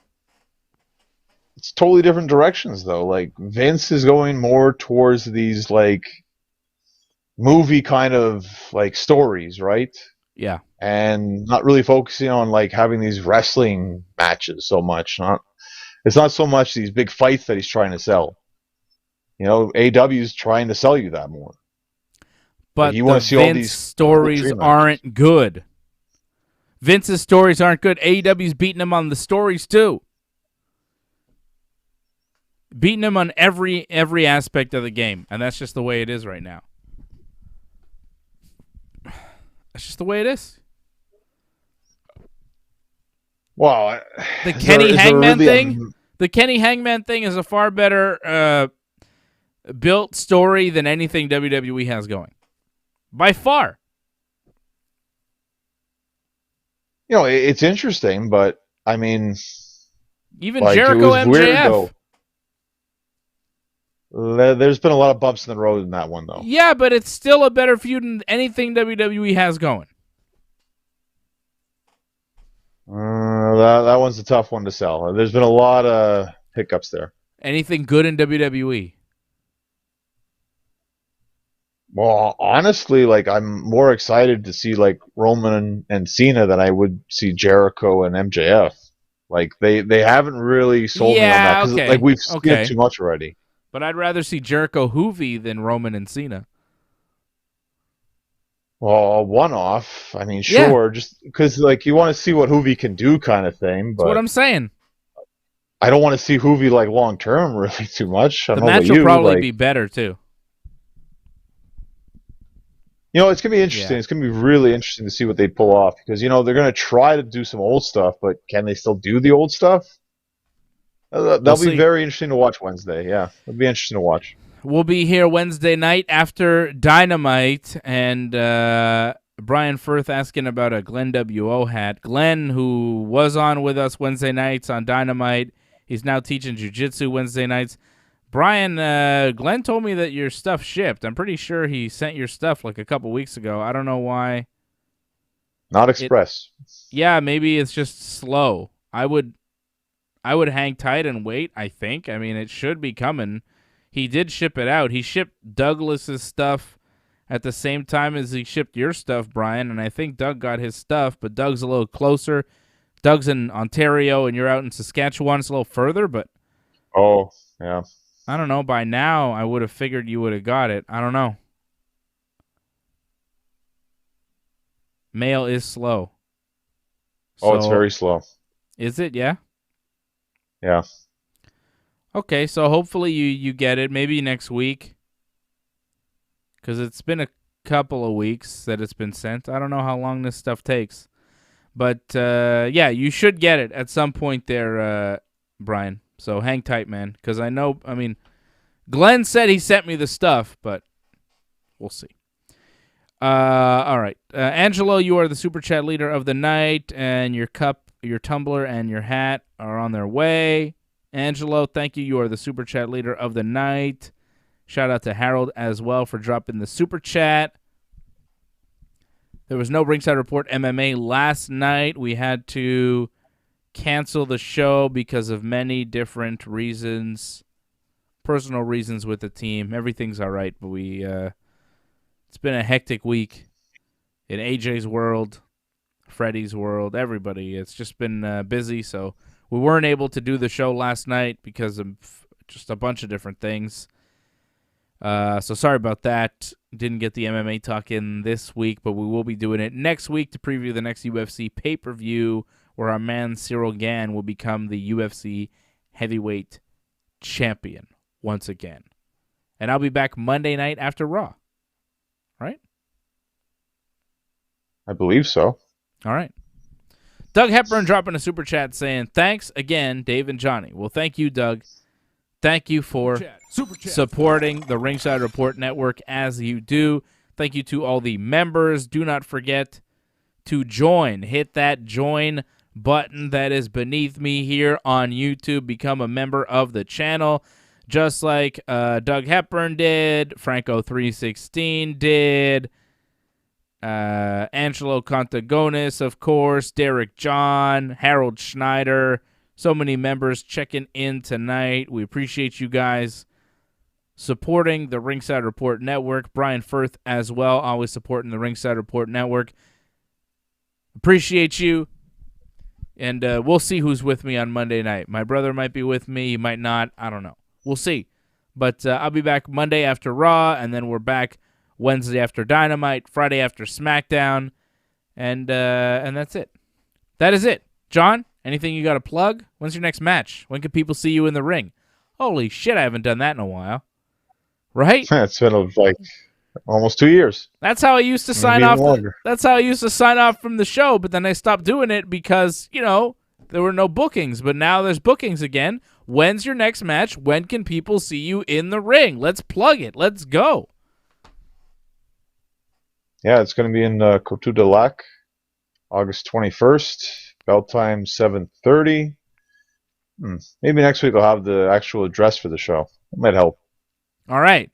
It's totally different directions, though. Like, Vince is going more towards these, like, movie kind of, like, stories, right? Yeah. And not really focusing on, like, having these wrestling matches so much. It's not so much these big fights that he's trying to sell. You know, AEW is trying to sell you that more. But you the want to see Vince all these stories aren't good. Vince's stories aren't good. AEW's beating him on the stories, too. Beating him on every aspect of the game, and that's just the way it is right now. That's just the way it is. Well, the Kenny Hangman thing. The Kenny Hangman thing is a far better built story than anything WWE has going, by far. You know, it's interesting, but I mean, even like, Jericho MJF. There's been a lot of bumps in the road in that one, though. Yeah, but it's still a better feud than anything WWE has going. That one's a tough one to sell. There's been a lot of hiccups there. Anything good in WWE? Well, honestly, like, I'm more excited to see, like, Roman and Cena than I would see Jericho and MJF. Like, they haven't really sold me on that. 'Cause, like, we've seen it too much already. But I'd rather see Jericho Hoovy than Roman and Cena. Well, a one-off. I mean, sure, just because, like, you want to see what Hoovy can do, kind of thing. But that's what I'm saying. I don't want to see Hoovy, like, long-term really too much. The match will probably be better, too. You know, it's going to be interesting. Yeah. It's going to be really interesting to see what they pull off. Because, you know, they're going to try to do some old stuff, but can they still do the old stuff? That'll be very interesting to watch Wednesday. Yeah, it'll be interesting to watch. We'll be here Wednesday night after Dynamite, and Brian Firth asking about a Glenn W.O. hat. Glenn, who was on with us Wednesday nights on Dynamite, he's now teaching jiu-jitsu Wednesday nights. Brian, Glenn told me that your stuff shipped. I'm pretty sure he sent your stuff like a couple weeks ago. I don't know why. Not express. Yeah, maybe it's just slow. I would hang tight and wait, I think. I mean, it should be coming. He did ship it out. He shipped Douglas's stuff at the same time as he shipped your stuff, Brian, and I think Doug got his stuff, but Doug's a little closer. Doug's in Ontario, and you're out in Saskatchewan. It's a little further, but... Oh, yeah. I don't know. By now, I would have figured you would have got it. I don't know. Mail is slow. Oh, it's very slow. Is it? Yeah? Yeah. Okay, so hopefully you get it. Maybe next week. Because it's been a couple of weeks that it's been sent. I don't know how long this stuff takes. But, yeah, you should get it at some point there, Brian. So hang tight, man. Because I know, I mean, Glenn said he sent me the stuff, but we'll see. All right. Angelo, you are the Super Chat leader of the night, and your cup, your tumbler, and your hat are on their way. Angelo, thank you. You are the Super Chat leader of the night. Shout out to Harold as well for dropping the Super Chat. There was no Ringside Report MMA last night. We had to cancel the show because of many different reasons, personal reasons with the team. Everything's all right, but it's been a hectic week in AJ's world, Freddie's world, everybody. It's just been busy, so we weren't able to do the show last night because of just a bunch of different things. So sorry about that. Didn't get the MMA talk in this week, but we will be doing it next week to preview the next UFC pay-per-view where our man Cyril Gann will become the UFC heavyweight champion once again. And I'll be back Monday night after Raw. Right? I believe so. All right. Doug Hepburn dropping a super chat saying, thanks again, Dave and Johnny. Well, thank you, Doug. Thank you for supporting the Ringside Report Network as you do. Thank you to all the members. Do not forget to join. Hit that join button that is beneath me here on YouTube. Become a member of the channel, just like Doug Hepburn did, Franco316 did, Angelo Contagonis, of course, Derek John, Harold Schneider. So many members checking in tonight. We appreciate you guys supporting the Ringside Report Network. Brian Firth as well, always supporting the Ringside Report Network. Appreciate you. And we'll see who's with me on Monday night. My brother might be with me. He might not. I don't know. We'll see. But I'll be back Monday after Raw, and then we're back Wednesday after Dynamite, Friday after Smackdown, and that's it. That is it. John, anything you got to plug? When's your next match? When can people see you in the ring? Holy shit, I haven't done that in a while. Right? It's been like almost 2 years. That's how I used to sign Maybe off. even longer. That's how I used to sign off from the show, but then I stopped doing it because, there were no bookings, but now there's bookings again. When's your next match? When can people see you in the ring? Let's plug it. Let's go. Yeah, it's going to be in Coteau de Lac, August 21st. Bell time 7:30. Maybe next week I'll have the actual address for the show. It might help. All right.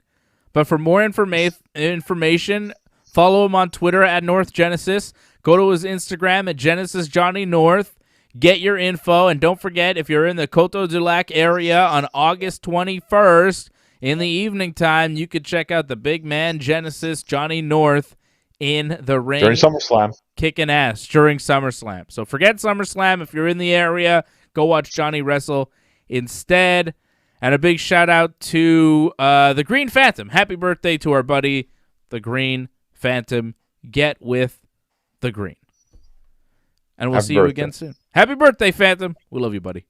But for more information, follow him on Twitter at North Genesis. Go to his Instagram at Genesis Johnny North. Get your info. And don't forget, if you're in the Coteau du Lac area on August 21st in the evening time, you could check out the big man Genesis Johnny North in the ring. During SummerSlam. Kicking ass during SummerSlam. So forget SummerSlam. If you're in the area, go watch Johnny wrestle instead. And a big shout out to the Green Phantom. Happy birthday to our buddy, the Green Phantom. Get with the green. And we'll see you again soon. Happy birthday, Phantom. We love you, buddy.